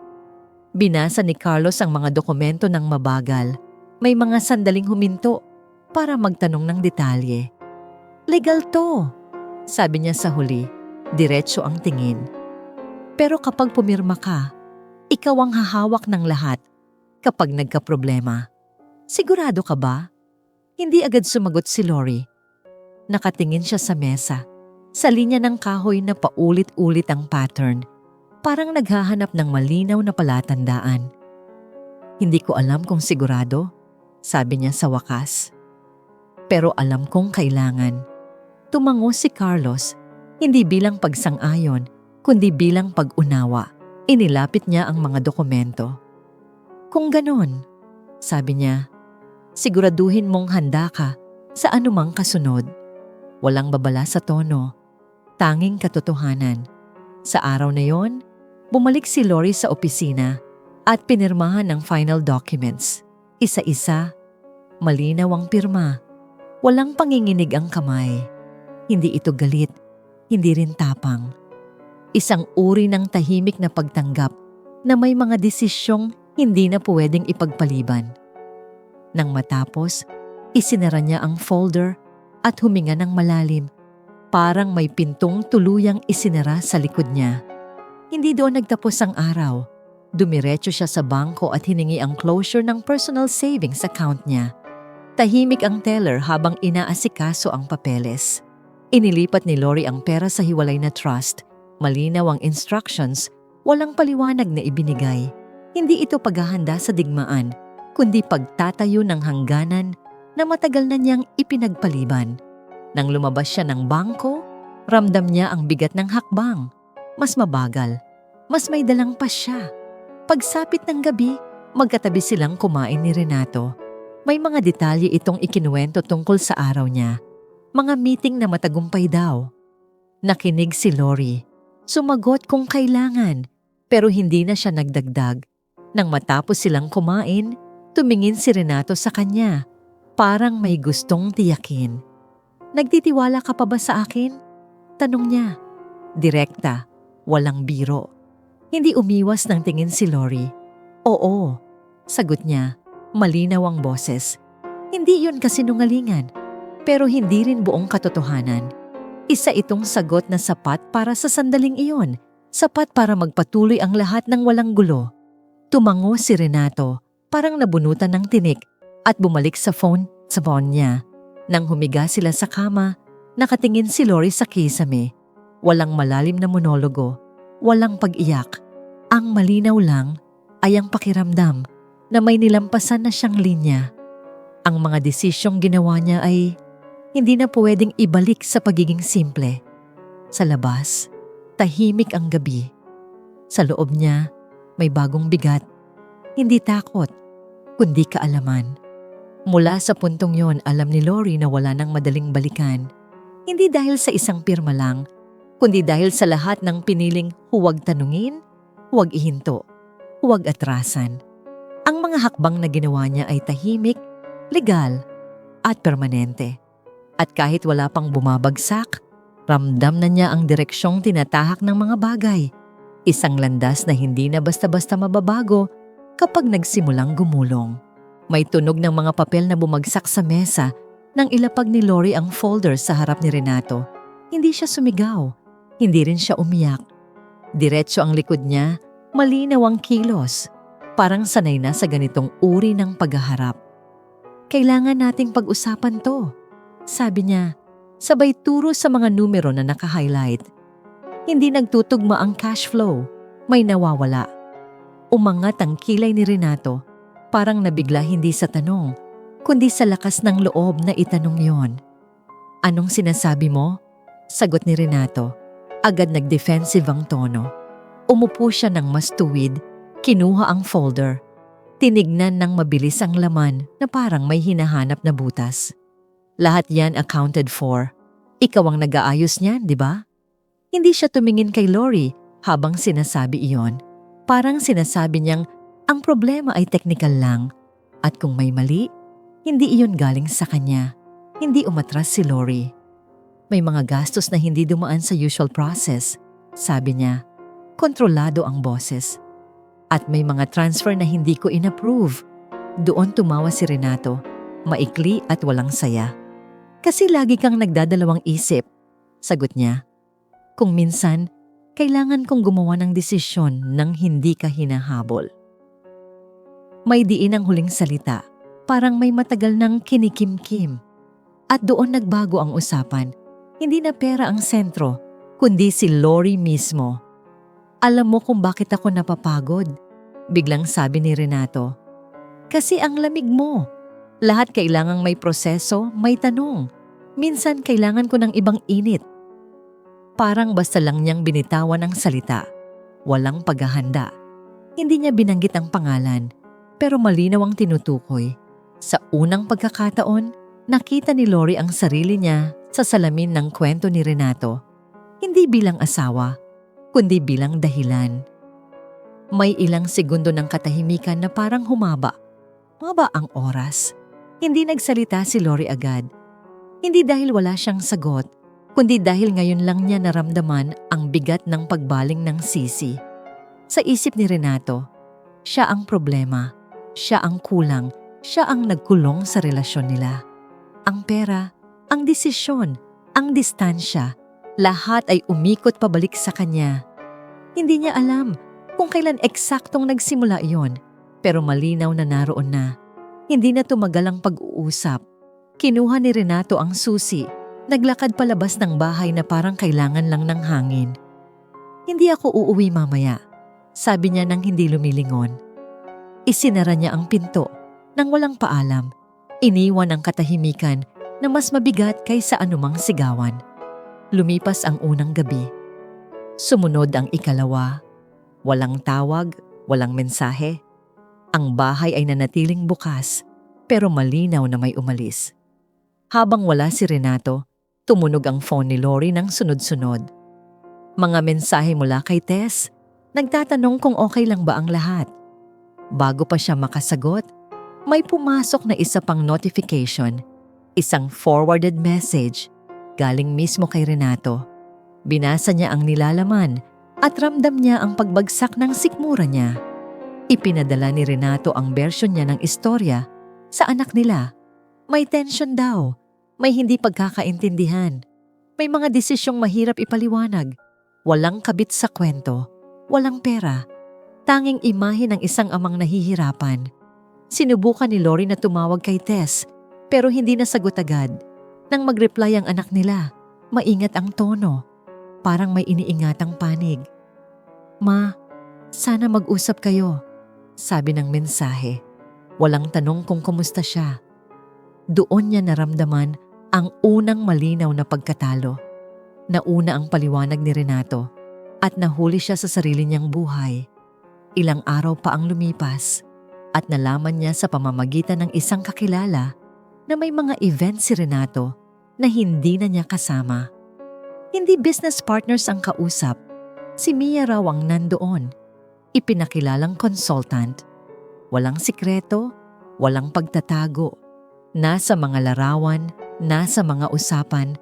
Binasa ni Carlos ang mga dokumento ng mabagal. May mga sandaling huminto para magtanong ng detalye. "Legal to," sabi niya sa huli. Diretso ang tingin. "Pero kapag pumirma ka, ikaw ang hahawak ng lahat kapag nagkaproblema. Sigurado ka ba?" Hindi agad sumagot si Lori. Nakatingin siya sa mesa, sa linya ng kahoy na paulit-ulit ang pattern. Parang naghahanap ng malinaw na palatandaan. "Hindi ko alam kung sigurado," sabi niya sa wakas. "Pero alam kong kailangan." Tumango si Carlos, hindi bilang pagsang-ayon, kundi bilang pag-unawa. Inilapit niya ang mga dokumento. "Kung ganon," sabi niya, "siguraduhin mong handa ka sa anumang kasunod." Walang babala sa tono, tanging katotohanan. Sa araw na yon, bumalik si Lori sa opisina at pinirmahan ang final documents. Isa-isa, malinaw ang pirma. Walang panginginig ang kamay. Hindi ito galit, hindi rin tapang. Isang uri ng tahimik na pagtanggap na may mga desisyong hindi na pwedeng ipagpaliban. Nang matapos, isinara niya ang folder at huminga ng malalim. Parang may pintong tuluyang isinara sa likod niya. Hindi doon nagtapos ang araw. Dumiretso siya sa bangko at hiningi ang closure ng personal savings account niya. Tahimik ang teller habang inaasikaso ang papeles. Inilipat ni Lori ang pera sa hiwalay na trust. Malinaw ang instructions, walang paliwanag na ibinigay. Hindi ito paghahanda sa digmaan, kundi pagtatayo ng hangganan na matagal na niyang ipinagpaliban. Nang lumabas siya ng bangko, ramdam niya ang bigat ng hakbang. Mas mabagal, mas may dalang pa siya. Pagsapit ng gabi, magkatabi silang kumain ni Renato. May mga detalye itong ikinuwento tungkol sa araw niya. Mga meeting na matagumpay daw. Nakinig si Lori. Sumagot kung kailangan, pero hindi na siya nagdagdag. Nang matapos silang kumain, tumingin si Renato sa kanya. Parang may gustong tiyakin. Nagtitiwala ka pa ba sa akin? Tanong niya. Direkta, walang biro. Hindi umiwas ng tingin si Lori. Oo, sagot niya. Malinaw ang boses. Hindi yun kasinungalingan, pero hindi rin buong katotohanan. Isa itong sagot na sapat para sa sandaling iyon, sapat para magpatuloy ang lahat ng walang gulo. Tumango si Renato, parang nabunutan ng tinik, at bumalik sa phone niya. Nang humiga sila sa kama, nakatingin si Lori sa kisame. Walang malalim na monologo, walang pag-iyak. Ang malinaw lang ay ang pakiramdam na may nilampasan na siyang linya. Ang mga desisyong ginawa niya ay hindi na pwedeng ibalik sa pagiging simple. Sa labas, tahimik ang gabi. Sa loob niya, may bagong bigat. Hindi takot, kundi kaalaman. Mula sa puntong yon, alam ni Lori na wala nang madaling balikan. Hindi dahil sa isang pirma lang, kundi dahil sa lahat ng piniling huwag tanungin, huwag ihinto, huwag atrasan. Ang mga hakbang na ginawa niya ay tahimik, legal, at permanente. At kahit wala pang bumabagsak, ramdam na niya ang direksyong tinatahak ng mga bagay. Isang landas na hindi na basta-basta mababago kapag nagsimulang gumulong. May tunog ng mga papel na bumagsak sa mesa nang ilapag ni Lori ang folder sa harap ni Renato. Hindi siya sumigaw, hindi rin siya umiyak. Diretso ang likod niya, malinaw ang kilos. Parang sanay na sa ganitong uri ng paghaharap. Kailangan nating pag-usapan to, sabi niya, sabay turo sa mga numero na naka-highlight. Hindi nagtutugma ang cash flow, may nawawala. Umangat ang kilay ni Renato, parang nabigla hindi sa tanong, kundi sa lakas ng loob na itanong yon. Anong sinasabi mo? Sagot ni Renato. Agad nag-defensive ang tono. Umupo siya ng mas tuwid, kinuha ang folder. Tinignan ng mabilis ang laman na parang may hinahanap na butas. Lahat yan accounted for. Ikaw ang nag-aayos niyan, di ba? Hindi siya tumingin kay Lori habang sinasabi iyon. Parang sinasabi niyang ang problema ay technical lang. At kung may mali, hindi iyon galing sa kanya. Hindi umatras si Lori. May mga gastos na hindi dumaan sa usual process, sabi niya. Kontrolado ang boses. At may mga transfer na hindi ko inapprove. Doon tumawa si Renato, maikli at walang saya. Kasi lagi kang nagdadalawang isip, sagot niya. Kung minsan, kailangan kong gumawa ng desisyon nang hindi ka hinahabol. May diin ang huling salita, parang may matagal ng kinikimkim. At doon nagbago ang usapan. Hindi na pera ang sentro, kundi si Lori mismo. Alam mo kung bakit ako napapagod? Biglang sabi ni Renato. Kasi ang lamig mo. Lahat kailangang may proseso, may tanong. Minsan kailangan ko ng ibang init. Parang basta lang niyang binitawan ang salita. Walang paghahanda. Hindi niya binanggit ang pangalan, pero malinaw ang tinutukoy. Sa unang pagkakataon, nakita ni Lori ang sarili niya sa salamin ng kwento ni Renato. Hindi bilang asawa, kundi bilang dahilan. May ilang segundo ng katahimikan na parang humaba. Humaba ang oras. Hindi nagsalita si Lori agad. Hindi dahil wala siyang sagot, kundi dahil ngayon lang niya naramdaman ang bigat ng pagbaling ng sisi. Sa isip ni Renato, siya ang problema, siya ang kulang, siya ang nagkulong sa relasyon nila. Ang pera, ang desisyon, ang distansya, lahat ay umikot pabalik sa kanya. Hindi niya alam kung kailan eksaktong nagsimula iyon, pero malinaw na naroon na. Hindi na tumagal ang pag-uusap. Kinuha ni Renato ang susi, naglakad palabas ng bahay na parang kailangan lang ng hangin. Hindi ako uuwi mamaya, sabi niya nang hindi lumilingon. Isinara niya ang pinto nang walang paalam. Iniwan ang katahimikan na mas mabigat kaysa anumang sigawan. Lumipas ang unang gabi. Sumunod ang ikalawa. Walang tawag, walang mensahe. Ang bahay ay nanatiling bukas, pero malinaw na may umalis. Habang wala si Renato, tumunog ang phone ni Lori ng sunod-sunod. Mga mensahe mula kay Tess, nagtatanong kung okay lang ba ang lahat. Bago pa siya makasagot, may pumasok na isa pang notification, isang forwarded message, galing mismo kay Renato. Binasa niya ang nilalaman at ramdam niya ang pagbagsak ng sikmura niya. Ipinadala ni Renato ang bersyon niya ng istorya sa anak nila. May tension daw, may hindi pagkakaintindihan, may mga desisyong mahirap ipaliwanag, walang kabit sa kwento, walang pera, tanging imahe ng isang amang nahihirapan. Sinubukan ni Lori na tumawag kay Tess pero hindi nasagot agad. Nang mag-reply ang anak nila, maingat ang tono, parang may iniingatang panig. "Ma, sana mag-usap kayo," sabi ng mensahe. Walang tanong kung kumusta siya. Doon niya naramdaman ang unang malinaw na pagkatalo. Nauna ang paliwanag ni Renato at nahuli siya sa sarili niyang buhay. Ilang araw pa ang lumipas at nalaman niya sa pamamagitan ng isang kakilala na may mga event si Renato na hindi na niya kasama. Hindi business partners ang kausap, si Mia raw ang nandoon. Ipinakilalang consultant. Walang sikreto, walang pagtatago. Nasa mga larawan, nasa mga usapan,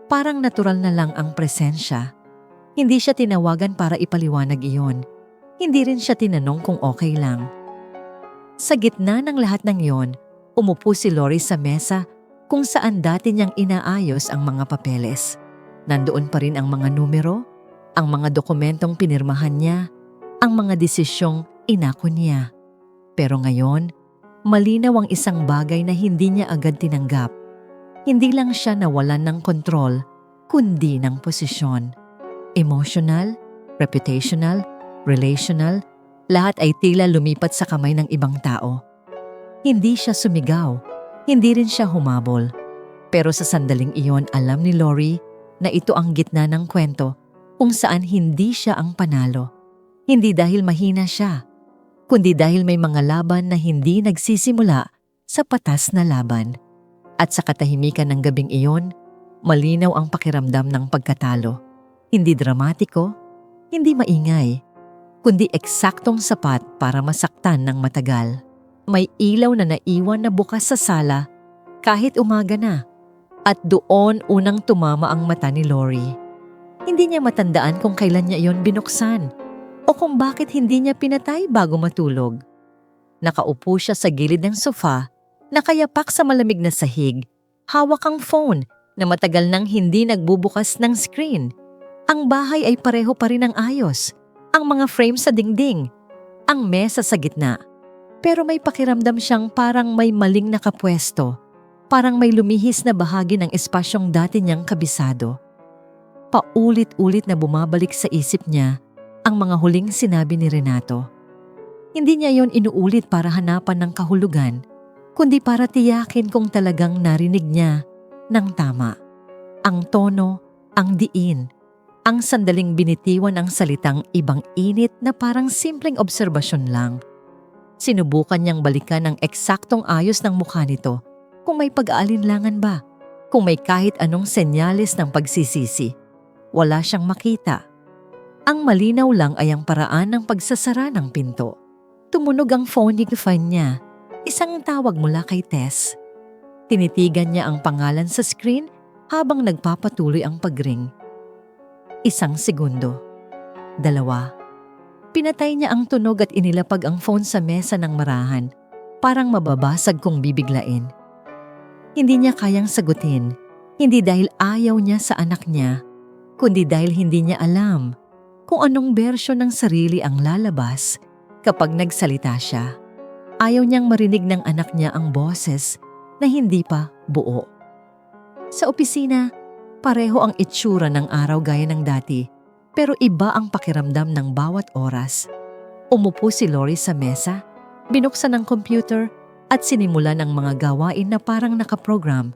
parang natural na lang ang presensya. Hindi siya tinawagan para ipaliwanag iyon. Hindi rin siya tinanong kung okay lang. Sa gitna ng lahat ng iyon, umupo si Lori sa mesa kung saan dati niyang inaayos ang mga papeles. Nandoon pa rin ang mga numero, ang mga dokumentong pinirmahan niya, ang mga desisyong inako niya. Pero ngayon, malinaw ang isang bagay na hindi niya agad tinanggap. Hindi lang siya nawalan ng kontrol, kundi ng posisyon. Emotional, reputational, relational, lahat ay tila lumipat sa kamay ng ibang tao. Hindi siya sumigaw, hindi rin siya humabol. Pero sa sandaling iyon alam ni Lori na ito ang gitna ng kwento kung saan hindi siya ang panalo. Hindi dahil mahina siya, kundi dahil may mga laban na hindi nagsisimula sa patas na laban. At sa katahimikan ng gabing iyon, malinaw ang pakiramdam ng pagkatalo. Hindi dramatiko, hindi maingay, kundi eksaktong sapat para masaktan ng matagal. May ilaw na naiwan na bukas sa sala kahit umaga na. At doon unang tumama ang mata ni Lori. Hindi niya matandaan kung kailan niya iyon binuksan o kung bakit hindi niya pinatay bago matulog. Nakaupo siya sa gilid ng sofa, nakayapak sa malamig na sahig, hawak ang phone na matagal nang hindi nagbubukas ng screen. Ang bahay ay pareho pa rin ang ayos. Ang mga frame sa dingding, ang mesa sa gitna. Pero may pakiramdam siyang parang may maling nakapwesto, parang may lumihis na bahagi ng espasyong dati niyang kabisado. Paulit-ulit na bumabalik sa isip niya ang mga huling sinabi ni Renato. Hindi niya yon inuulit para hanapan ng kahulugan, kundi para tiyakin kung talagang narinig niya ng tama. Ang tono, ang diin, ang sandaling binitiwan ang salitang ibang init na parang simpleng obserbasyon lang. Sinubukan niyang balikan ang eksaktong ayos ng mukha nito kung may pag-aalinlangan ba, kung may kahit anong senyales ng pagsisisi. Wala siyang makita. Ang malinaw lang ay ang paraan ng pagsasara ng pinto. Tumunog ang phone niya, isang tawag mula kay Tess. Tinitigan niya ang pangalan sa screen habang nagpapatuloy ang pagring. 1 segundo. 2. Pinatay niya ang tunog at inilapag ang phone sa mesa ng marahan, parang mababasag kung bibiglain. Hindi niya kayang sagutin, hindi dahil ayaw niya sa anak niya, kundi dahil hindi niya alam kung anong bersyon ng sarili ang lalabas kapag nagsalita siya. Ayaw niyang marinig ng anak niya ang boses na hindi pa buo. Sa opisina, pareho ang itsura ng araw gaya ng dati, pero iba ang pakiramdam ng bawat oras. Umupo si Lori sa mesa, binuksan ang computer at sinimulan ang mga gawain na parang nakaprogram.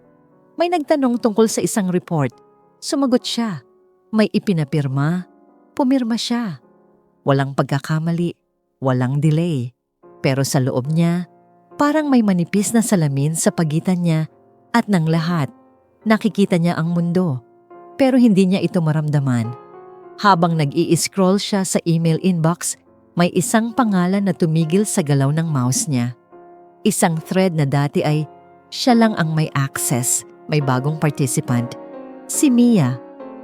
May nagtanong tungkol sa isang report. Sumagot siya. May ipinapirma. Pumirma siya. Walang pagkakamali, walang delay. Pero sa loob niya, parang may manipis na salamin sa pagitan niya at ng lahat. Nakikita niya ang mundo, pero hindi niya ito maramdaman. Habang nag-i-scroll siya sa email inbox, may isang pangalan na tumigil sa galaw ng mouse niya. Isang thread na dati ay siya lang ang may access, may bagong participant. Si Mia.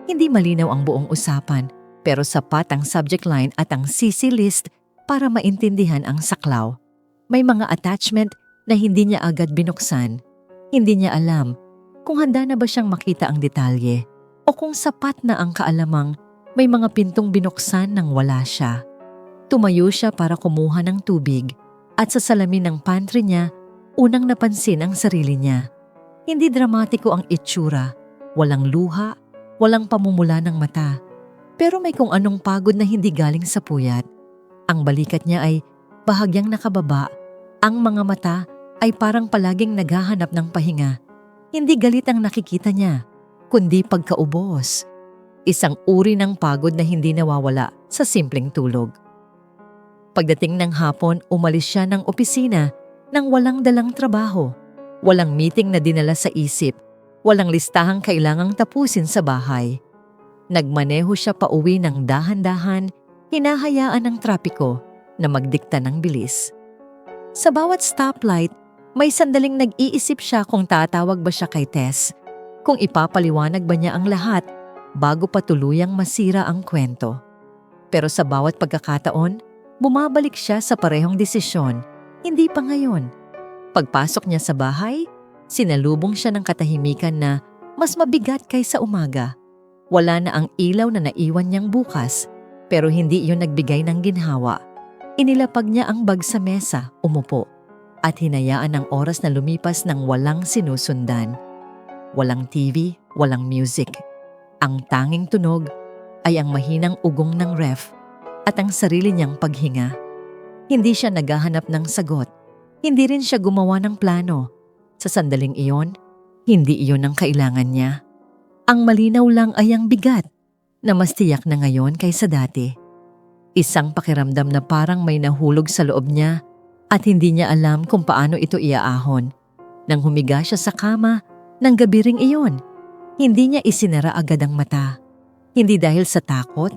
Hindi malinaw ang buong usapan, pero sapat ang subject line at ang CC list para maintindihan ang saklaw. May mga attachment na hindi niya agad binuksan. Hindi niya alam kung handa na ba siyang makita ang detalye o kung sapat na ang kaalamang may mga pintong binuksan nang wala siya. Tumayo siya para kumuha ng tubig at sa salamin ng pantry niya, unang napansin ang sarili niya. Hindi dramatiko ang itsura, walang luha, walang pamumula ng mata, pero may kung anong pagod na hindi galing sa puyat. Ang balikat niya ay bahagyang nakababa, ang mga mata ay parang palaging naghahanap ng pahinga. Hindi galit ang nakikita niya, kundi pagkaubos. Isang uri ng pagod na hindi nawawala sa simpleng tulog. Pagdating ng hapon, umalis siya ng opisina nang walang dalang trabaho. Walang meeting na dinala sa isip. Walang listahang kailangang tapusin sa bahay. Nagmaneho siya pauwi ng dahan-dahan, hinahayaan ng trapiko na magdikta ng bilis. Sa bawat stoplight, may sandaling nag-iisip siya kung tatawag ba siya kay Tess, kung ipapaliwanag ba niya ang lahat bago pa tuluyang masira ang kwento. Pero sa bawat pagkakataon, bumabalik siya sa parehong desisyon, hindi pa ngayon. Pagpasok niya sa bahay, sinalubong siya ng katahimikan na mas mabigat kaysa umaga. Wala na ang ilaw na naiwan niyang bukas, pero hindi iyon nagbigay ng ginhawa. Inilapag niya ang bag sa mesa, umupo, at hinayaan ang oras na lumipas ng walang sinusundan. Walang TV, walang music. Ang tanging tunog ay ang mahinang ugong ng ref at ang sarili niyang paghinga. Hindi siya naghahanap ng sagot. Hindi rin siya gumawa ng plano. Sa sandaling iyon, hindi iyon ang kailangan niya. Ang malinaw lang ay ang bigat na mas tiyak na ngayon kaysa dati. Isang pakiramdam na parang may nahulog sa loob niya at hindi niya alam kung paano ito iaahon. Nang humiga siya sa kama, ng gabi ring iyon, hindi niya isinara agad ang mata. Hindi dahil sa takot,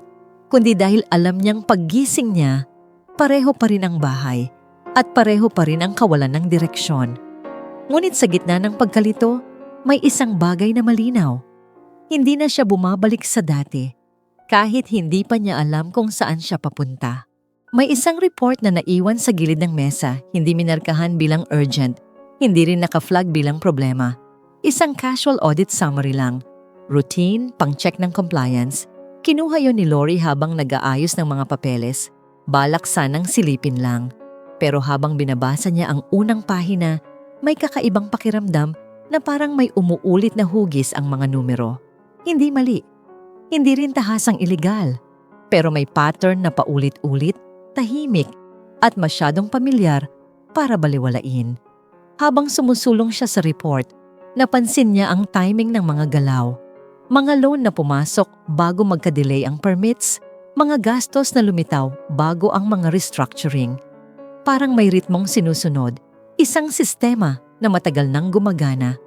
kundi dahil alam niyang paggising niya, pareho pa rin ang bahay at pareho pa rin ang kawalan ng direksyon. Ngunit sa gitna ng pagkalito, may isang bagay na malinaw. Hindi na siya bumabalik sa dati, kahit hindi pa niya alam kung saan siya papunta. May isang report na naiwan sa gilid ng mesa, hindi minarkahan bilang urgent, hindi rin naka-flag bilang problema. Isang casual audit summary lang. Routine, pang-check ng compliance. Kinuha yon ni Lori habang nag-aayos ng mga papeles. Balak sanang silipin lang. Pero habang binabasa niya ang unang pahina, may kakaibang pakiramdam na parang may umuulit na hugis ang mga numero. Hindi mali. Hindi rin tahasang iligal. Pero may pattern na paulit-ulit, tahimik, at masyadong pamilyar para baliwalain. Habang sumusulong siya sa report, napansin niya ang timing ng mga galaw. Mga loan na pumasok bago magka-delay ang permits, mga gastos na lumitaw bago ang mga restructuring. Parang may ritmong sinusunod, isang sistema na matagal nang gumagana.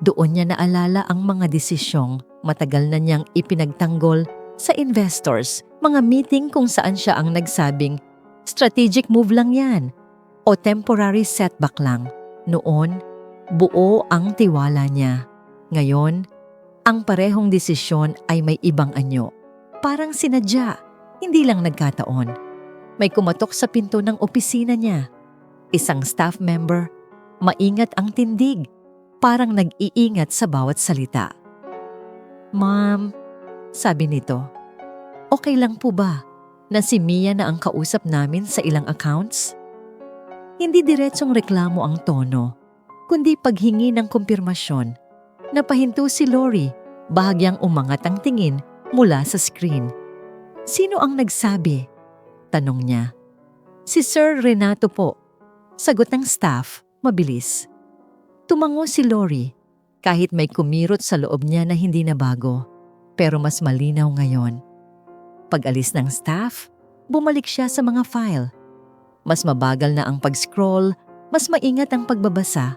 Doon niya naalala ang mga desisyong matagal na niyang ipinagtanggol sa investors, mga meeting kung saan siya ang nagsabing, strategic move lang yan o temporary setback lang. Noon, Buo ang tiwala niya. Ngayon, ang parehong desisyon ay may ibang anyo. Parang sinadya, hindi lang nagkataon. May kumatok sa pinto ng opisina niya. Isang staff member, maingat ang tindig, parang nag-iingat sa bawat salita. "Ma'am," sabi nito, "okay lang po ba na si Mia na ang kausap namin sa ilang accounts?" Hindi diretsong reklamo ang tono, kundi paghingi ng kumpirmasyon. Napahinto si Lori, bahagyang umangat ang tingin mula sa screen. "Sino ang nagsabi?" tanong niya. "Si Sir Renato po," sagot ng staff, mabilis. Tumango si Lori, kahit may kumirot sa loob niya na hindi na bago, pero mas malinaw ngayon. Pag-alis ng staff, bumalik siya sa mga file. Mas mabagal na ang pag-scroll, mas maingat ang pagbabasa.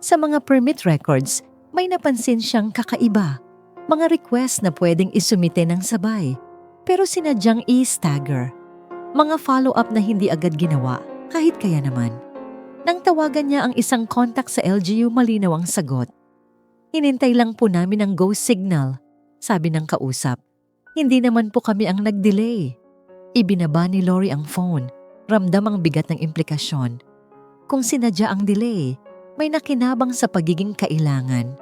Sa mga permit records, may napansin siyang kakaiba. Mga request na pwedeng isumite ng sabay, pero sinadyang i-stagger. Mga follow-up na hindi agad ginawa, kahit kaya naman. Nang tawagan niya ang isang contact sa LGU, malinaw ang sagot. "Hinintay lang po namin ang go signal," sabi ng kausap. "Hindi naman po kami ang nag-delay." Ibinaba ni Lori ang phone. Ramdam ang bigat ng implikasyon. Kung sinadya ang delay, may nakinabang sa pagiging kailangan.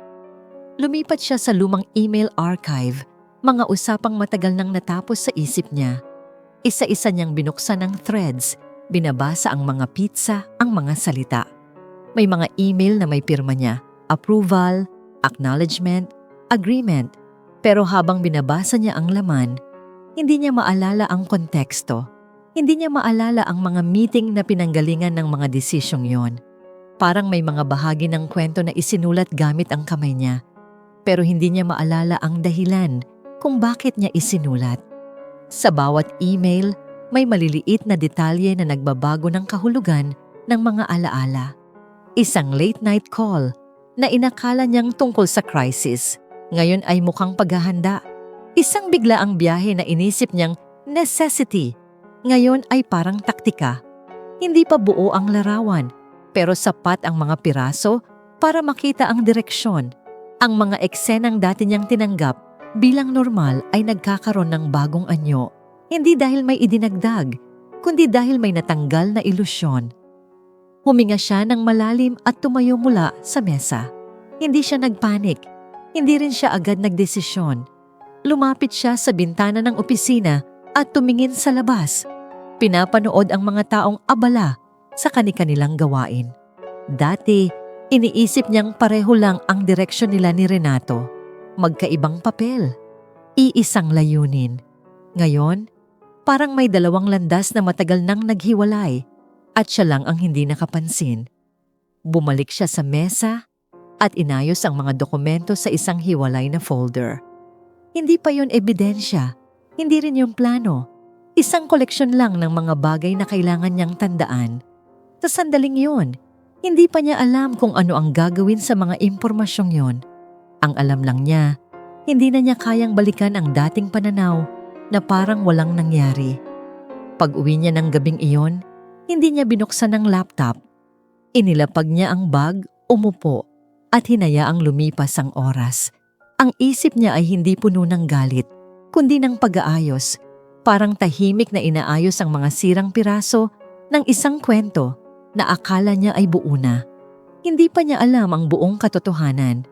Lumipat siya sa lumang email archive, mga usapang matagal nang natapos sa isip niya. Isa-isa niyang binuksan ang threads, binabasa ang mga pizza, ang mga salita. May mga email na may pirma niya, approval, acknowledgement, agreement. Pero habang binabasa niya ang laman, hindi niya maalala ang konteksto. Hindi niya maalala ang mga meeting na pinanggalingan ng mga desisyong yon. Parang may mga bahagi ng kwento na isinulat gamit ang kamay niya. Pero hindi niya maalala ang dahilan kung bakit niya isinulat. Sa bawat email, may maliliit na detalye na nagbabago ng kahulugan ng mga alaala. Isang late night call na inakala niyang tungkol sa crisis, ngayon ay mukhang paghahanda. Isang biglaang biyahe na inisip niyang necessity, ngayon ay parang taktika. Hindi pa buo ang larawan, pero sapat ang mga piraso para makita ang direksyon. Ang mga eksenang dati niyang tinanggap bilang normal ay nagkakaroon ng bagong anyo. Hindi dahil may idinagdag, kundi dahil may natanggal na ilusyon. Huminga siya ng malalim at tumayo mula sa mesa. Hindi siya nagpanik. Hindi rin siya agad nagdesisyon. Lumapit siya sa bintana ng opisina at tumingin sa labas. Pinapanood ang mga taong abala sa kani-kanilang gawain. Dati, iniisip niyang pareho lang ang direksyon nila ni Renato. Magkaibang papel. Iisang layunin. Ngayon, parang may dalawang landas na matagal nang naghiwalay at siya lang ang hindi nakapansin. Bumalik siya sa mesa at inayos ang mga dokumento sa isang hiwalay na folder. Hindi pa yon ebidensya, hindi rin yung plano. Isang koleksyon lang ng mga bagay na kailangan niyang tandaan. Sa sandaling yon, hindi pa niya alam kung ano ang gagawin sa mga impormasyong yon. Ang alam lang niya, hindi na niya kayang balikan ang dating pananaw na parang walang nangyari. Pag-uwi niya ng gabing iyon, hindi niya binuksan ang laptop. Inilapag niya ang bag, umupo, at hinayaang lumipas ang oras. Ang isip niya ay hindi puno ng galit, kundi ng pag-aayos. Parang tahimik na inaayos ang mga sirang piraso ng isang kwento na akala niya ay buo na. Hindi pa niya alam ang buong katotohanan,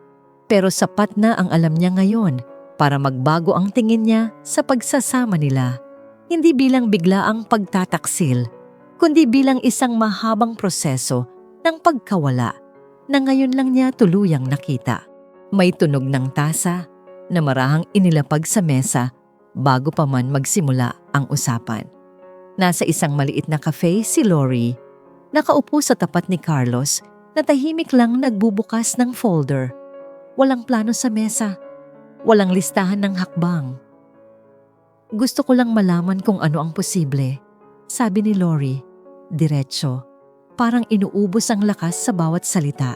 pero sapat na ang alam niya ngayon para magbago ang tingin niya sa pagsasama nila. Hindi bilang biglaang pagtataksil, kundi bilang isang mahabang proseso ng pagkawala na ngayon lang niya tuluyang nakita. May tunog ng tasa na marahang inilapag sa mesa bago pa man magsimula ang usapan. Nasa isang maliit na cafe si Lori, nakaupo sa tapat ni Carlos na tahimik lang nagbubukas ng folder. Walang plano sa mesa, walang listahan ng hakbang. "Gusto ko lang malaman kung ano ang posible," sabi ni Lori, diretso, parang inuubos ang lakas sa bawat salita.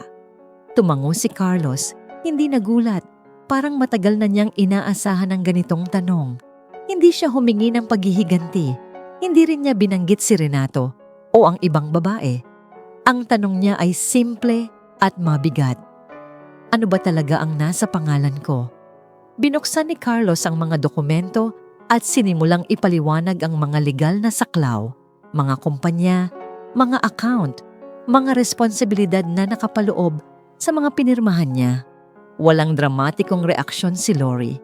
Tumango si Carlos, hindi nagulat, parang matagal na niyang inaasahan ang ganitong tanong. Hindi siya humingi ng paghihiganti. Hindi rin niya binanggit si Renato o ang ibang babae. Ang tanong niya ay simple at mabigat. Ano ba talaga ang nasa pangalan ko? Binuksan ni Carlos ang mga dokumento at sinimulang ipaliwanag ang mga legal na saklaw, mga kumpanya, mga account, mga responsibilidad na nakapaloob sa mga pinirmahan niya. Walang dramatikong reaksyon si Lori.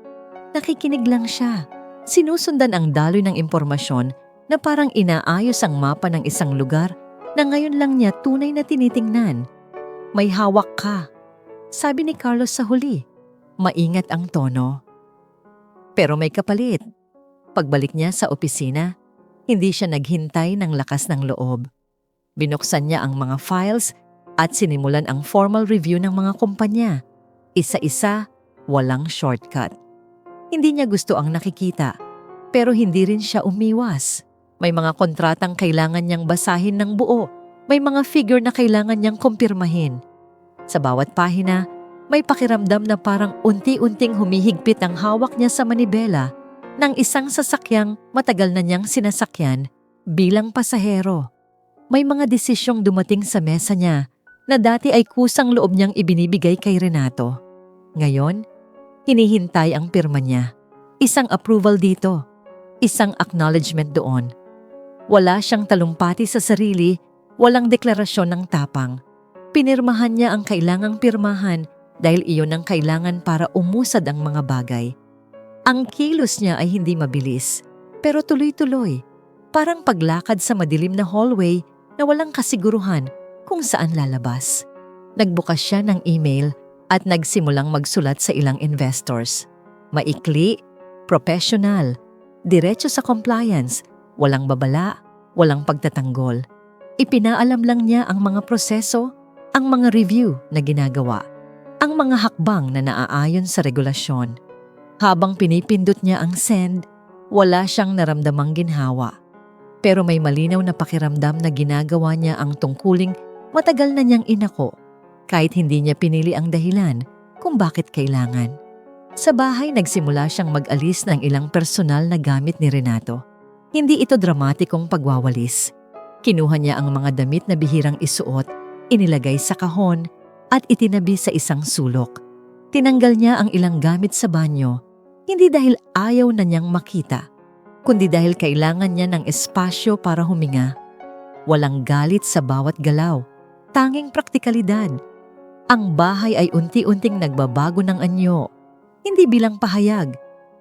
Nakikinig lang siya. Sinusundan ang daloy ng impormasyon na parang inaayos ang mapa ng isang lugar na ngayon lang niya tunay na tinitingnan. May hawak ka, sabi ni Carlos sa huli. Maingat ang tono. Pero may kapalit. Pagbalik niya sa opisina, hindi siya naghintay ng lakas ng loob. Binuksan niya ang mga files at sinimulan ang formal review ng mga kumpanya. Isa-isa, walang shortcut. Hindi niya gusto ang nakikita, pero hindi rin siya umiwas. May mga kontratang kailangan niyang basahin ng buo. May mga figure na kailangan niyang kumpirmahin. Sa bawat pahina, may pakiramdam na parang unti-unting humihigpit ang hawak niya sa manibela ng isang sasakyang matagal na niyang sinasakyan bilang pasahero. May mga desisyong dumating sa mesa niya na dati ay kusang loob niyang ibinibigay kay Renato. Ngayon, hinihintay ang pirma niya. Isang approval dito, isang acknowledgement doon. Wala siyang talumpati sa sarili, walang deklarasyon ng tapang. Pinirmahan niya ang kailangang pirmahan dahil iyon ang kailangan para umusad ang mga bagay. Ang kilos niya ay hindi mabilis, pero tuloy-tuloy. Parang paglakad sa madilim na hallway na walang kasiguruhan kung saan lalabas. Nagbukas siya ng email at nagsimulang magsulat sa ilang investors. Maikli, professional, diretso sa compliance, walang babala, walang pagtatanggol. Ipinaalam lang niya ang mga proseso, ang mga review na ginagawa, ang mga hakbang na naaayon sa regulasyon. Habang pinipindot niya ang send, wala siyang naramdamang ginhawa. Pero may malinaw na pakiramdam na ginagawa niya ang tungkuling matagal na niyang inako, kahit hindi niya pinili ang dahilan kung bakit kailangan. Sa bahay nagsimula siyang mag-alis ng ilang personal na gamit ni Renato. Hindi ito dramatikong pagwawalis. Kinuha niya ang mga damit na bihirang isuot, inilagay sa kahon at itinabi sa isang sulok. Tinanggal niya ang ilang gamit sa banyo, hindi dahil ayaw na niyang makita, kundi dahil kailangan niya ng espasyo para huminga. Walang galit sa bawat galaw, tanging praktikalidad. Ang bahay ay unti-unting nagbabago ng anyo, hindi bilang pahayag,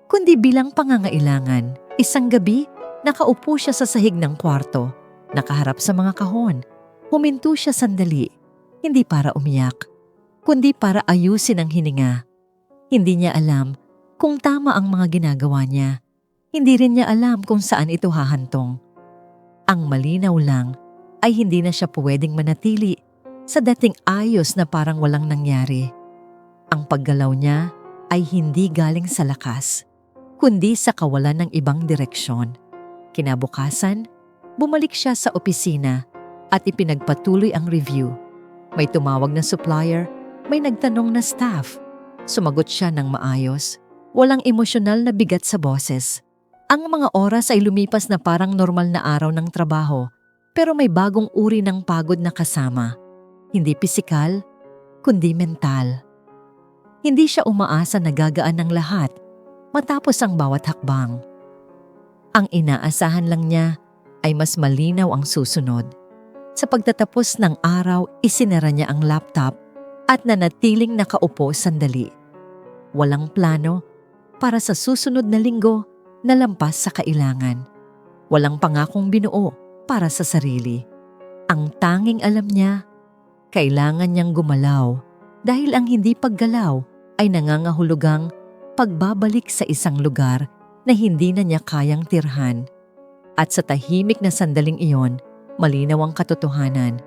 kundi bilang pangangailangan. Isang gabi, nakaupo siya sa sahig ng kwarto, nakaharap sa mga kahon. Huminto siya sandali, hindi para umiyak, kundi para ayusin ang hininga. Hindi niya alam kung tama ang mga ginagawa niya. Hindi rin niya alam kung saan ito hahantong. Ang malinaw lang ay hindi na siya pwedeng manatili sa dating ayos na parang walang nangyari. Ang paggalaw niya ay hindi galing sa lakas, kundi sa kawalan ng ibang direksyon. Kinabukasan, bumalik siya sa opisina at ipinagpatuloy ang review. May tumawag na supplier, may nagtanong na staff. Sumagot siya ng maayos, walang emosyonal na bigat sa boses. Ang mga oras ay lumipas na parang normal na araw ng trabaho, pero may bagong uri ng pagod na kasama. Hindi pisikal, kundi mental. Hindi siya umaasa na gagaan ng lahat matapos ang bawat hakbang. Ang inaasahan lang niya ay mas malinaw ang susunod. Sa pagtatapos ng araw, isinara niya ang laptop at nanatiling nakaupo sandali. Walang plano para sa susunod na linggo na lampas sa kailangan. Walang pangakong binuo para sa sarili. Ang tanging alam niya, kailangan niyang gumalaw dahil ang hindi paggalaw ay nangangahulugang pagbabalik sa isang lugar na hindi na niya kayang tirhan. At sa tahimik na sandaling iyon, malinaw ang katotohanan.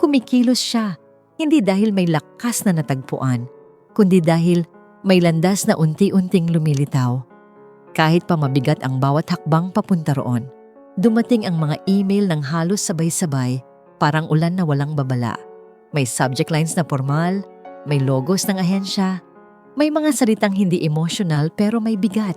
Kumikilos siya, hindi dahil may lakas na natagpuan, kundi dahil may landas na unti-unting lumilitaw. Kahit pa mabigat ang bawat hakbang papunta roon, dumating ang mga email ng halos sabay-sabay, parang ulan na walang babala. May subject lines na formal, may logos ng ahensya, may mga salitang hindi emotional pero may bigat.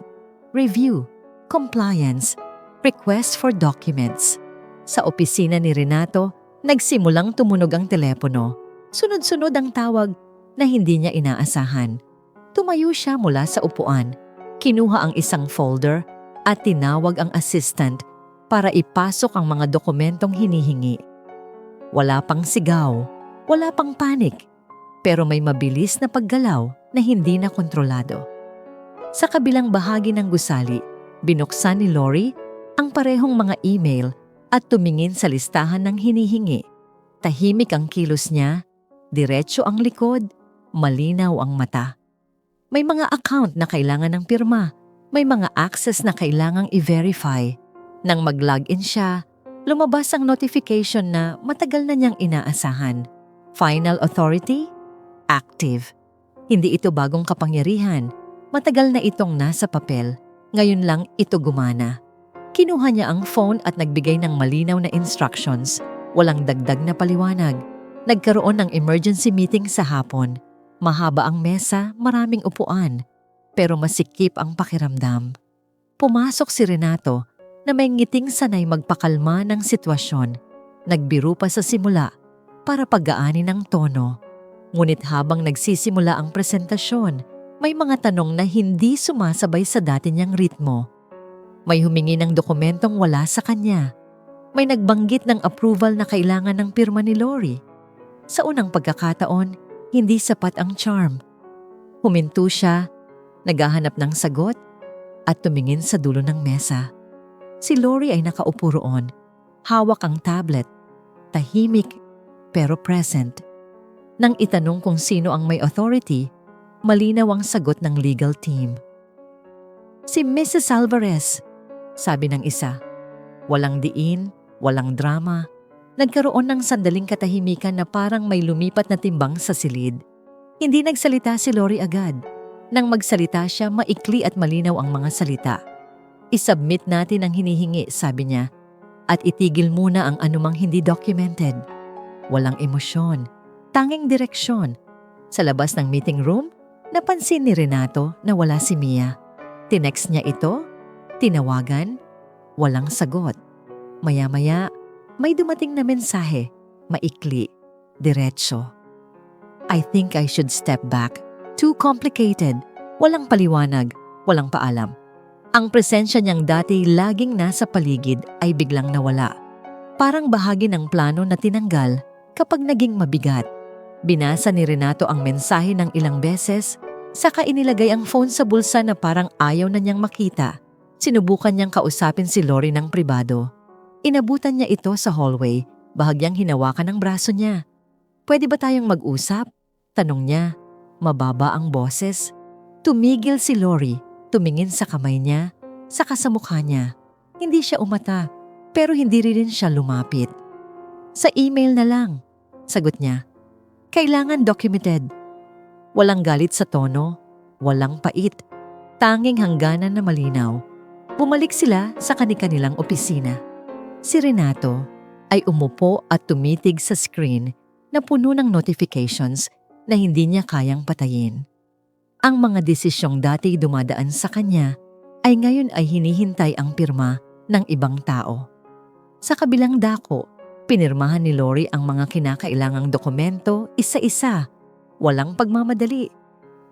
Review, compliance, request for documents. Sa opisina ni Renato, nagsimulang tumunog ang telepono. Sunod-sunod ang tawag na hindi niya inaasahan. Tumayo siya mula sa upuan, kinuha ang isang folder at tinawag ang assistant para ipasok ang mga dokumentong hinihingi. Wala pang sigaw, wala pang panik, pero may mabilis na paggalaw na hindi na kontrolado. Sa kabilang bahagi ng gusali, binuksan ni Lori ang parehong mga email at tumingin sa listahan ng hinihingi. Tahimik ang kilos niya, diretso ang likod, malinaw ang mata. May mga account na kailangan ng pirma, may mga access na kailangang i-verify. Nang mag-login siya, lumabas ang notification na matagal na niyang inaasahan. Final authority? Active. Hindi ito bagong kapangyarihan. Matagal na itong nasa papel. Ngayon lang ito gumana. Kinuha niya ang phone at nagbigay ng malinaw na instructions. Walang dagdag na paliwanag. Nagkaroon ng emergency meeting sa hapon. Mahaba ang mesa, maraming upuan. Pero masikip ang pakiramdam. Pumasok si Renato na may ngiting sanay magpakalma ng sitwasyon. Nagbiro pa sa simula para paggaanin ang tono. Ngunit habang nagsisimula ang presentasyon, may mga tanong na hindi sumasabay sa dati niyang ritmo. May humingi ng dokumentong wala sa kanya. May nagbanggit ng approval na kailangan ng pirma ni Lori. Sa unang pagkakataon, hindi sapat ang charm. Huminto siya, naghahanap ng sagot, at tumingin sa dulo ng mesa. Si Lori ay nakaupo roon, hawak ang tablet, tahimik pero present. Nang itanong kung sino ang may authority, malinaw ang sagot ng legal team. Si Mrs. Alvarez, sabi ng isa. Walang diin, walang drama. Nagkaroon ng sandaling katahimikan na parang may lumipat na timbang sa silid. Hindi nagsalita si Lori agad. Nang magsalita siya, maikli at malinaw ang mga salita. I-submit natin ang hinihingi, sabi niya, at itigil muna ang anumang hindi documented. Walang emosyon, tanging direksyon. Sa labas ng meeting room, napansin ni Renato na wala si Mia. Tinext niya ito, tinawagan, walang sagot. Maya-maya, may dumating na mensahe, maikli, diretso. I think I should step back. Too complicated. Walang paliwanag, walang paalam. Ang presensya niyang dati laging nasa paligid ay biglang nawala. Parang bahagi ng plano na tinanggal kapag naging mabigat. Binasa ni Renato ang mensahe ng ilang beses, saka inilagay ang phone sa bulsa na parang ayaw na niyang makita. Sinubukan niyang kausapin si Lori ng pribado. Inabutan niya ito sa hallway, bahagyang hinawakan ng braso niya. Pwede ba tayong mag-usap? Tanong niya. Mababa ang boses. Tumigil si Lori, tumingin sa kamay niya, saka sa mukha niya. Hindi siya umata, pero hindi rin siya lumapit. Sa email na lang, sagot niya. Kailangan documented. Walang galit sa tono, walang pait, tanging hangganan na malinaw. Bumalik sila sa kani-kanilang opisina. Si Renato ay umupo at tumitig sa screen na puno ng notifications na hindi niya kayang patayin. Ang mga desisyong dati dumadaan sa kanya ay ngayon ay hinihintay ang pirma ng ibang tao. Sa kabilang dako, pinirmahan ni Lori ang mga kinakailangang dokumento isa-isa. Walang pagmamadali.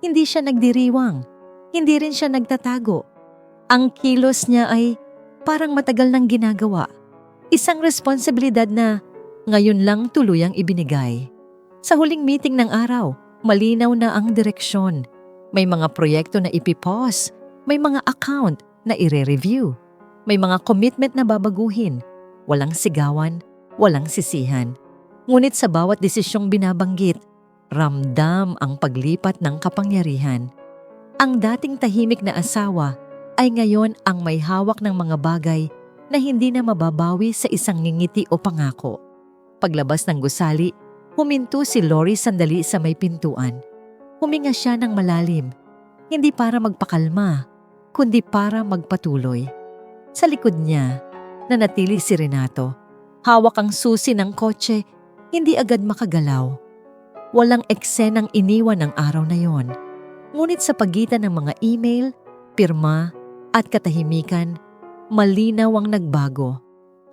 Hindi siya nagdiriwang. Hindi rin siya nagtatago. Ang kilos niya ay parang matagal nang ginagawa. Isang responsibilidad na ngayon lang tuluyang ibinigay. Sa huling meeting ng araw, malinaw na ang direksyon. May mga proyekto na ipipause. May mga account na ire-review. May mga commitment na babaguhin. Walang sigawan, walang sisihan. Ngunit sa bawat desisyong binabanggit, ramdam ang paglipat ng kapangyarihan. Ang dating tahimik na asawa ay ngayon ang may hawak ng mga bagay na hindi na mababawi sa isang ngingiti o pangako. Paglabas ng gusali, huminto si Lori sandali sa may pintuan. Huminga siya ng malalim, hindi para magpakalma, kundi para magpatuloy. Sa likod niya, nanatili si Renato. Hawak ang susi ng kotse, hindi agad makagalaw. Walang eksenang iniwan ng araw na yon. Ngunit sa pagitan ng mga email, pirma, at katahimikan, malinaw ang nagbago.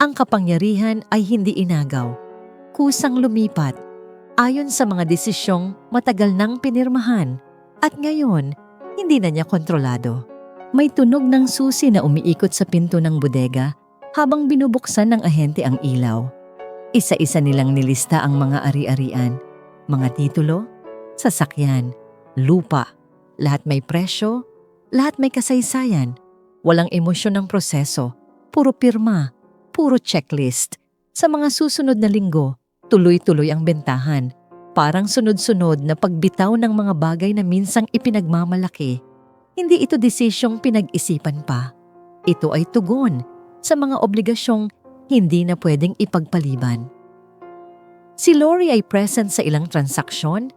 Ang kapangyarihan ay hindi inagaw. Kusang lumipat. ayon sa mga desisyong matagal nang pinirmahan at ngayon hindi na niya kontrolado. May tunog ng susi na umiikot sa pinto ng bodega habang binubuksan ng ahente ang ilaw. Isa-isa nilang nilista ang mga ari-arian, mga titulo, sasakyan, lupa. Lahat may presyo, lahat may kasaysayan. Walang emosyon ng proseso, puro pirma, puro checklist. Sa mga susunod na linggo, tuloy-tuloy ang bentahan. Parang sunod-sunod na pagbitaw ng mga bagay na minsang ipinagmamalaki. Hindi ito desisyong pinag-isipan pa. Ito ay tugon sa mga obligasyong hindi na pwedeng ipagpaliban. Si Lori ay present sa ilang transaksyon,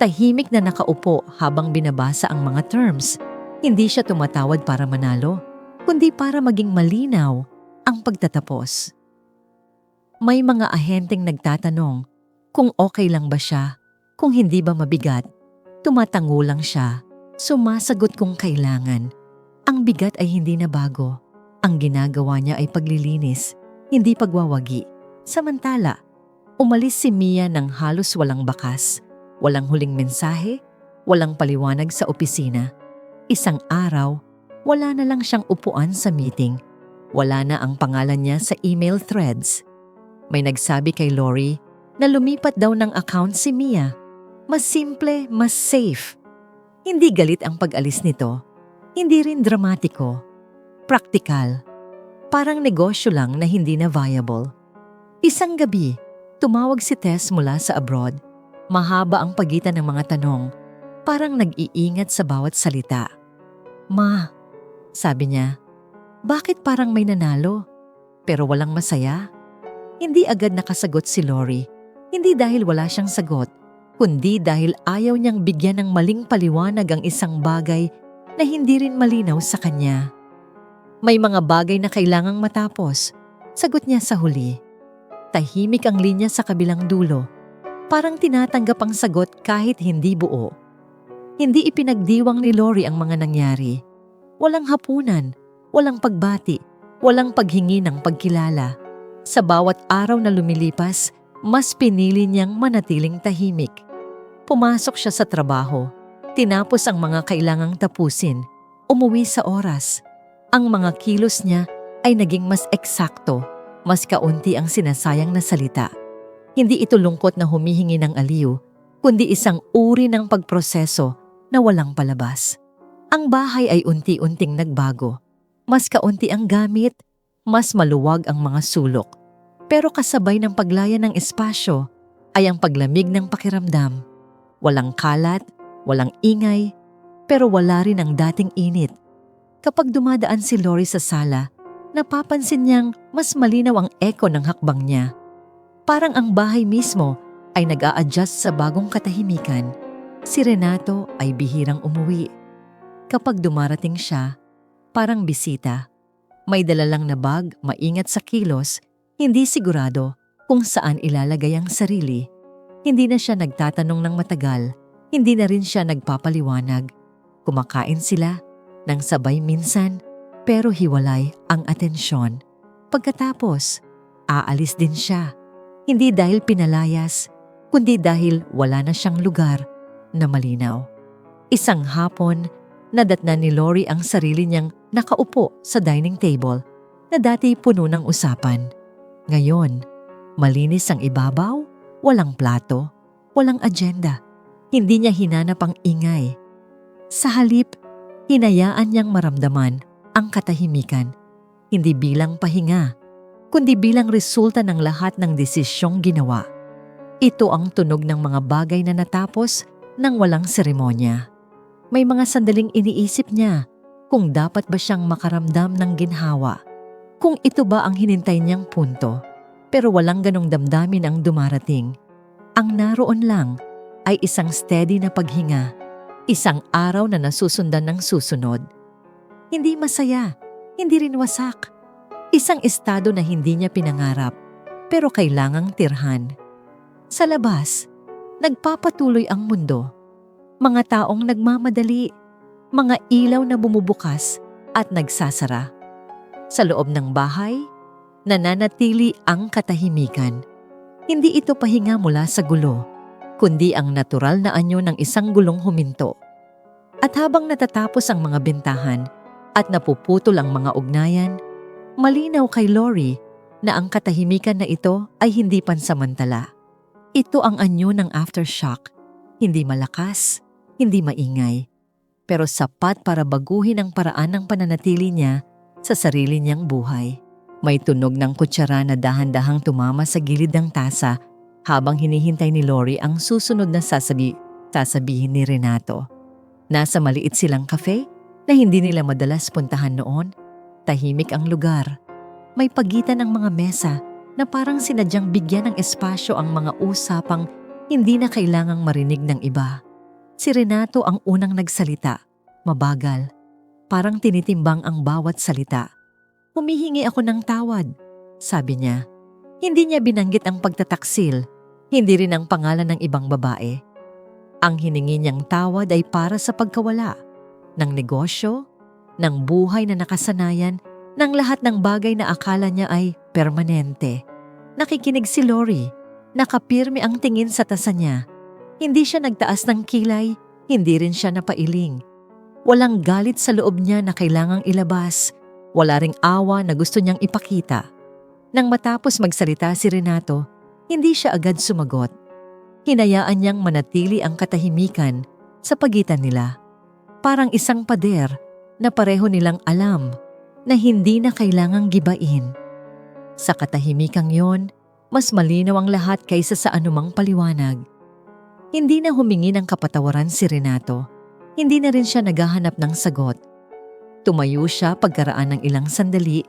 tahimik na nakaupo habang binabasa ang mga terms. Hindi siya tumatawad para manalo, kundi para maging malinaw ang pagtatapos. May mga ahenteng nagtatanong kung okay lang ba siya, kung hindi ba mabigat. Tumatango lang siya, sumasagot kung kailangan. Ang bigat ay hindi na bago. Ang ginagawa niya ay paglilinis, hindi pagwawagi. Samantala, umalis si Mia ng halos walang bakas, walang huling mensahe, walang paliwanag sa opisina. Isang araw, wala na lang siyang upuan sa meeting. Wala na ang pangalan niya sa email threads. May nagsabi kay Lori na lumipat daw ng account si Mia. Mas simple, mas safe. Hindi galit ang pag-alis nito. Hindi rin dramatiko. Praktikal. Parang negosyo lang na hindi na viable. Isang gabi, tumawag si Tess mula sa abroad. Mahaba ang pagitan ng mga tanong. Parang nag-iingat sa bawat salita. "Ma," sabi niya, "bakit parang may nanalo? Pero walang masaya?" Hindi agad nakasagot si Lori. Hindi dahil wala siyang sagot, kundi dahil ayaw niyang bigyan ng maling paliwanag ang isang bagay na hindi rin malinaw sa kanya. May mga bagay na kailangang matapos, sagot niya sa huli. Tahimik ang linya sa kabilang dulo. Parang tinatanggap ang sagot kahit hindi buo. Hindi ipinagdiwang ni Lori ang mga nangyari. Walang hapunan, walang pagbati, walang paghingi ng pagkilala. Sa bawat araw na lumilipas, mas pinili niyang manatiling tahimik. Pumasok siya sa trabaho. Tinapos ang mga kailangang tapusin. Umuwi sa oras. Ang mga kilos niya ay naging mas eksakto, mas kaunti ang sinasayang na salita. Hindi ito lungkot na humihingi ng aliw, kundi isang uri ng pagproseso na walang palabas. Ang bahay ay unti-unting nagbago. Mas kaunti ang gamit, mas maluwag ang mga sulok. Pero kasabay ng paglaya ng espasyo ay ang paglamig ng pakiramdam. Walang kalat, walang ingay, pero wala rin ang dating init. Kapag dumadaan si Lori sa sala, napapansin niyang mas malinaw ang echo ng hakbang niya. Parang ang bahay mismo ay nag-a-adjust sa bagong katahimikan. Si Renato ay bihirang umuwi. Kapag dumarating siya, parang bisita. May dala lang na bag, maingat sa kilos, hindi sigurado kung saan ilalagay ang sarili. Hindi na siya nagtatanong ng matagal, hindi na rin siya nagpapaliwanag. Kumakain sila nang sabay minsan, pero hiwalay ang atensyon. Pagkatapos, aalis din siya. Hindi dahil pinalayas, kundi dahil wala na siyang lugar na malinaw. Isang hapon, nadatnan ni Lori ang sarili niyang nakaupo sa dining table na dati puno ng usapan. Ngayon, malinis ang ibabaw, walang plato, walang agenda. Hindi niya hinanap ang ingay. Sa halip, hinayaan niyang maramdaman ang katahimikan, hindi bilang pahinga, kundi bilang resulta ng lahat ng desisyong ginawa. Ito ang tunog ng mga bagay na natapos nang walang seremonya. May mga sandaling iniisip niya kung dapat ba siyang makaramdam ng ginhawa, kung ito ba ang hinintay niyang punto. Pero walang ganong damdamin ang dumarating. Ang naroon lang ay isang steady na paghinga. Isang araw na nasusundan ng susunod. Hindi masaya, hindi rin wasak. Isang estado na hindi niya pinangarap, pero kailangang tirhan. Sa labas, nagpapatuloy ang mundo. Mga taong nagmamadali, mga ilaw na bumubukas at nagsasara. Sa loob ng bahay, nananatili ang katahimikan. Hindi ito pahinga mula sa gulo. kundi ang natural na anyo ng isang gulong huminto. At habang natatapos ang mga bentahan at napuputol ang mga ugnayan, malinaw kay Lori na ang katahimikan na ito ay hindi pansamantala. Ito ang anyo ng aftershock, hindi malakas, hindi maingay, pero sapat para baguhin ang paraan ng pananatili niya sa sarili niyang buhay. May tunog ng kutsara na dahan-dahang tumama sa gilid ng tasa habang hinihintay ni Lori ang susunod na sasabihin ni Renato. Nasa maliit silang cafe na hindi nila madalas puntahan noon. Tahimik ang lugar. May pagitan ng mga mesa na parang sinadyang bigyan ng espasyo ang mga usapang hindi na kailangang marinig ng iba. Si Renato ang unang nagsalita, mabagal. Parang tinitimbang ang bawat salita. "Humihingi ako ng tawad," sabi niya. Hindi niya binanggit ang pagtataksil, hindi rin ang pangalan ng ibang babae. Ang hiningi niyang tawad ay para sa pagkawala ng negosyo, ng buhay na nakasanayan, ng lahat ng bagay na akala niya ay permanente. Nakikinig si Lori, nakapirme ang tingin sa tasa niya. Hindi siya nagtaas ng kilay, hindi rin siya napailing. Walang galit sa loob niya na kailangang ilabas, wala ring awa na gusto niyang ipakita. Nang matapos magsalita si Renato, hindi siya agad sumagot. Hinayaan niyang manatili ang katahimikan sa pagitan nila. Parang isang pader na pareho nilang alam na hindi na kailangang gibain. Sa katahimikang yon, mas malinaw ang lahat kaysa sa anumang paliwanag. Hindi na humingi ng kapatawaran si Renato. Hindi na rin siya naghahanap ng sagot. Tumayo siya pagkaraan ng ilang sandali,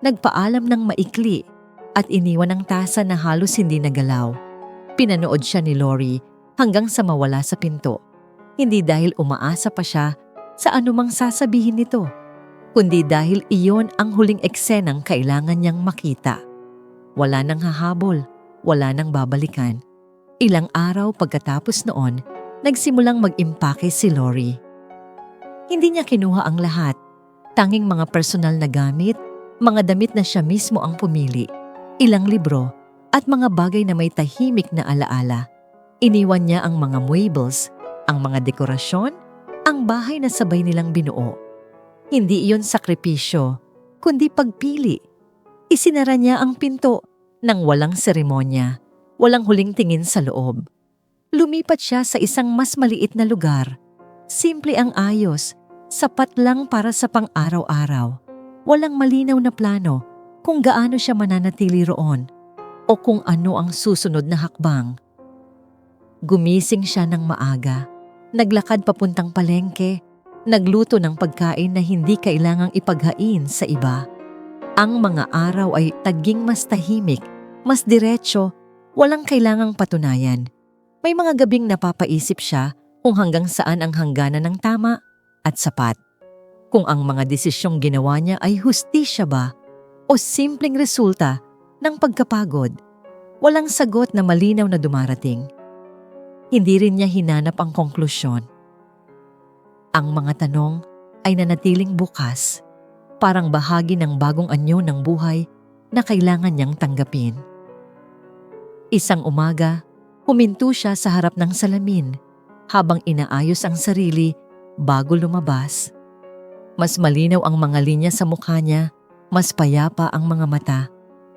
nagpaalam ng maikli at iniwan ang tasa na halos hindi nagalaw. Pinanood siya ni Lori hanggang sa mawala sa pinto. Hindi dahil umaasa pa siya sa anumang sasabihin nito, kundi dahil iyon ang huling eksenang kailangan niyang makita. Wala nang hahabol, wala nang babalikan. Ilang araw pagkatapos noon, nagsimulang mag-impake si Lori. Hindi niya kinuha ang lahat, tanging mga personal na gamit, mga damit na siya mismo ang pumili, ilang libro, at mga bagay na may tahimik na alaala. Iniwan niya ang mga muebles, ang mga dekorasyon, ang bahay na sabay nilang binuo. Hindi iyon sakripisyo, kundi pagpili. Isinara niya ang pinto nang walang seremonya, walang huling tingin sa loob. Lumipat siya sa isang mas maliit na lugar. Simple ang ayos, sapat lang para sa pang-araw-araw. Walang malinaw na plano kung gaano siya mananatili roon o kung ano ang susunod na hakbang. Gumising siya ng maaga, naglakad papuntang palengke, nagluto ng pagkain na hindi kailangang ipaghain sa iba. Ang mga araw ay taging mas tahimik, mas diretso, walang kailangang patunayan. May mga gabing napapaisip siya kung hanggang saan ang hangganan ng tama at sapat. Kung ang mga desisyong ginawa niya ay hustisya ba o simpleng resulta ng pagkapagod. Walang sagot na malinaw na dumarating. Hindi rin niya hinanap ang konklusyon. Ang mga tanong ay nanatiling bukas, parang bahagi ng bagong anyo ng buhay na kailangan niyang tanggapin. Isang umaga, huminto siya sa harap ng salamin habang inaayos ang sarili bago lumabas. Mas malinaw ang mga linya sa mukha niya, mas payapa ang mga mata.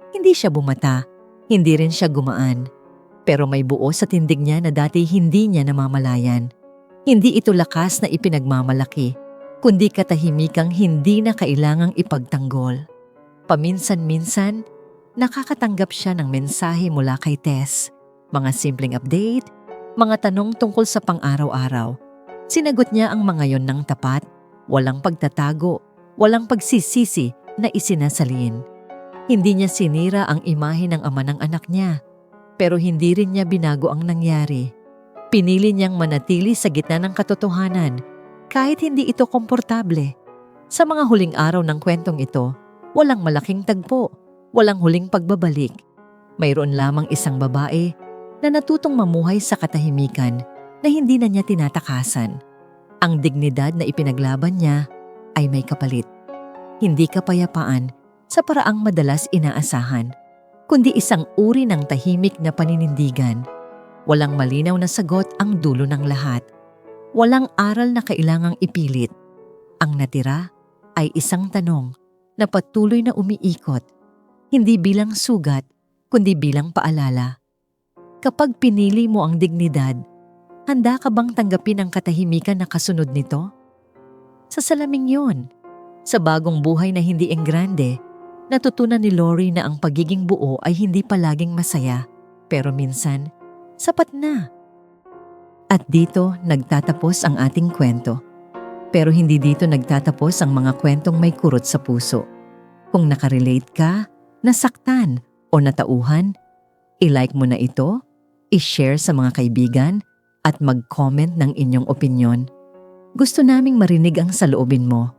Hindi siya bumata, hindi rin siya gumaan. Pero may buo sa tindig niya na dati hindi niya namamalayan. Hindi ito lakas na ipinagmamalaki, kundi katahimikang hindi na kailangang ipagtanggol. Paminsan-minsan, nakakatanggap siya ng mensahe mula kay Tess. Mga simpleng update, mga tanong tungkol sa pang-araw-araw. Sinagot niya ang mga yon ng tapat, walang pagtatago, walang pagsisisi na isinasalin. Hindi niya sinira ang imahe ng ama ng anak niya, pero hindi rin niya binago ang nangyari. Pinili niyang manatili sa gitna ng katotohanan kahit hindi ito komportable. Sa mga huling araw ng kwentong ito, walang malaking tagpo, walang huling pagbabalik. Mayroon lamang isang babae na natutong mamuhay sa katahimikan na hindi na niya tinatakasan. Ang dignidad na ipinaglaban niya ay may kapalit. Hindi kapayapaan sa paraang madalas inaasahan, kundi isang uri ng tahimik na paninindigan. Walang malinaw na sagot ang dulo ng lahat. Walang aral na kailangang ipilit. Ang natira ay isang tanong na patuloy na umiikot, hindi bilang sugat, kundi bilang paalala. Kapag pinili mo ang dignidad, handa ka bang tanggapin ang katahimikan na kasunod nito? Sa salaming yon, sa bagong buhay na hindi enggrande, natutunan ni Lori na ang pagiging buo ay hindi palaging masaya, pero minsan, sapat na. At dito nagtatapos ang ating kwento. Pero hindi dito nagtatapos ang mga kwentong may kurot sa puso. Kung nakarelate ka, nasaktan o natauhan, i-like mo na ito, i-share sa mga kaibigan, at mag-comment ng inyong opinyon. Gusto naming marinig ang saloobin mo.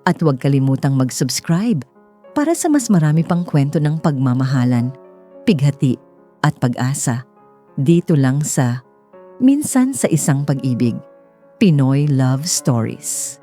At huwag kalimutang mag-subscribe para sa mas marami pang kwento ng pagmamahalan, pighati at pag-asa. Dito lang sa Minsan sa Isang Pag-ibig, Pinoy Love Stories.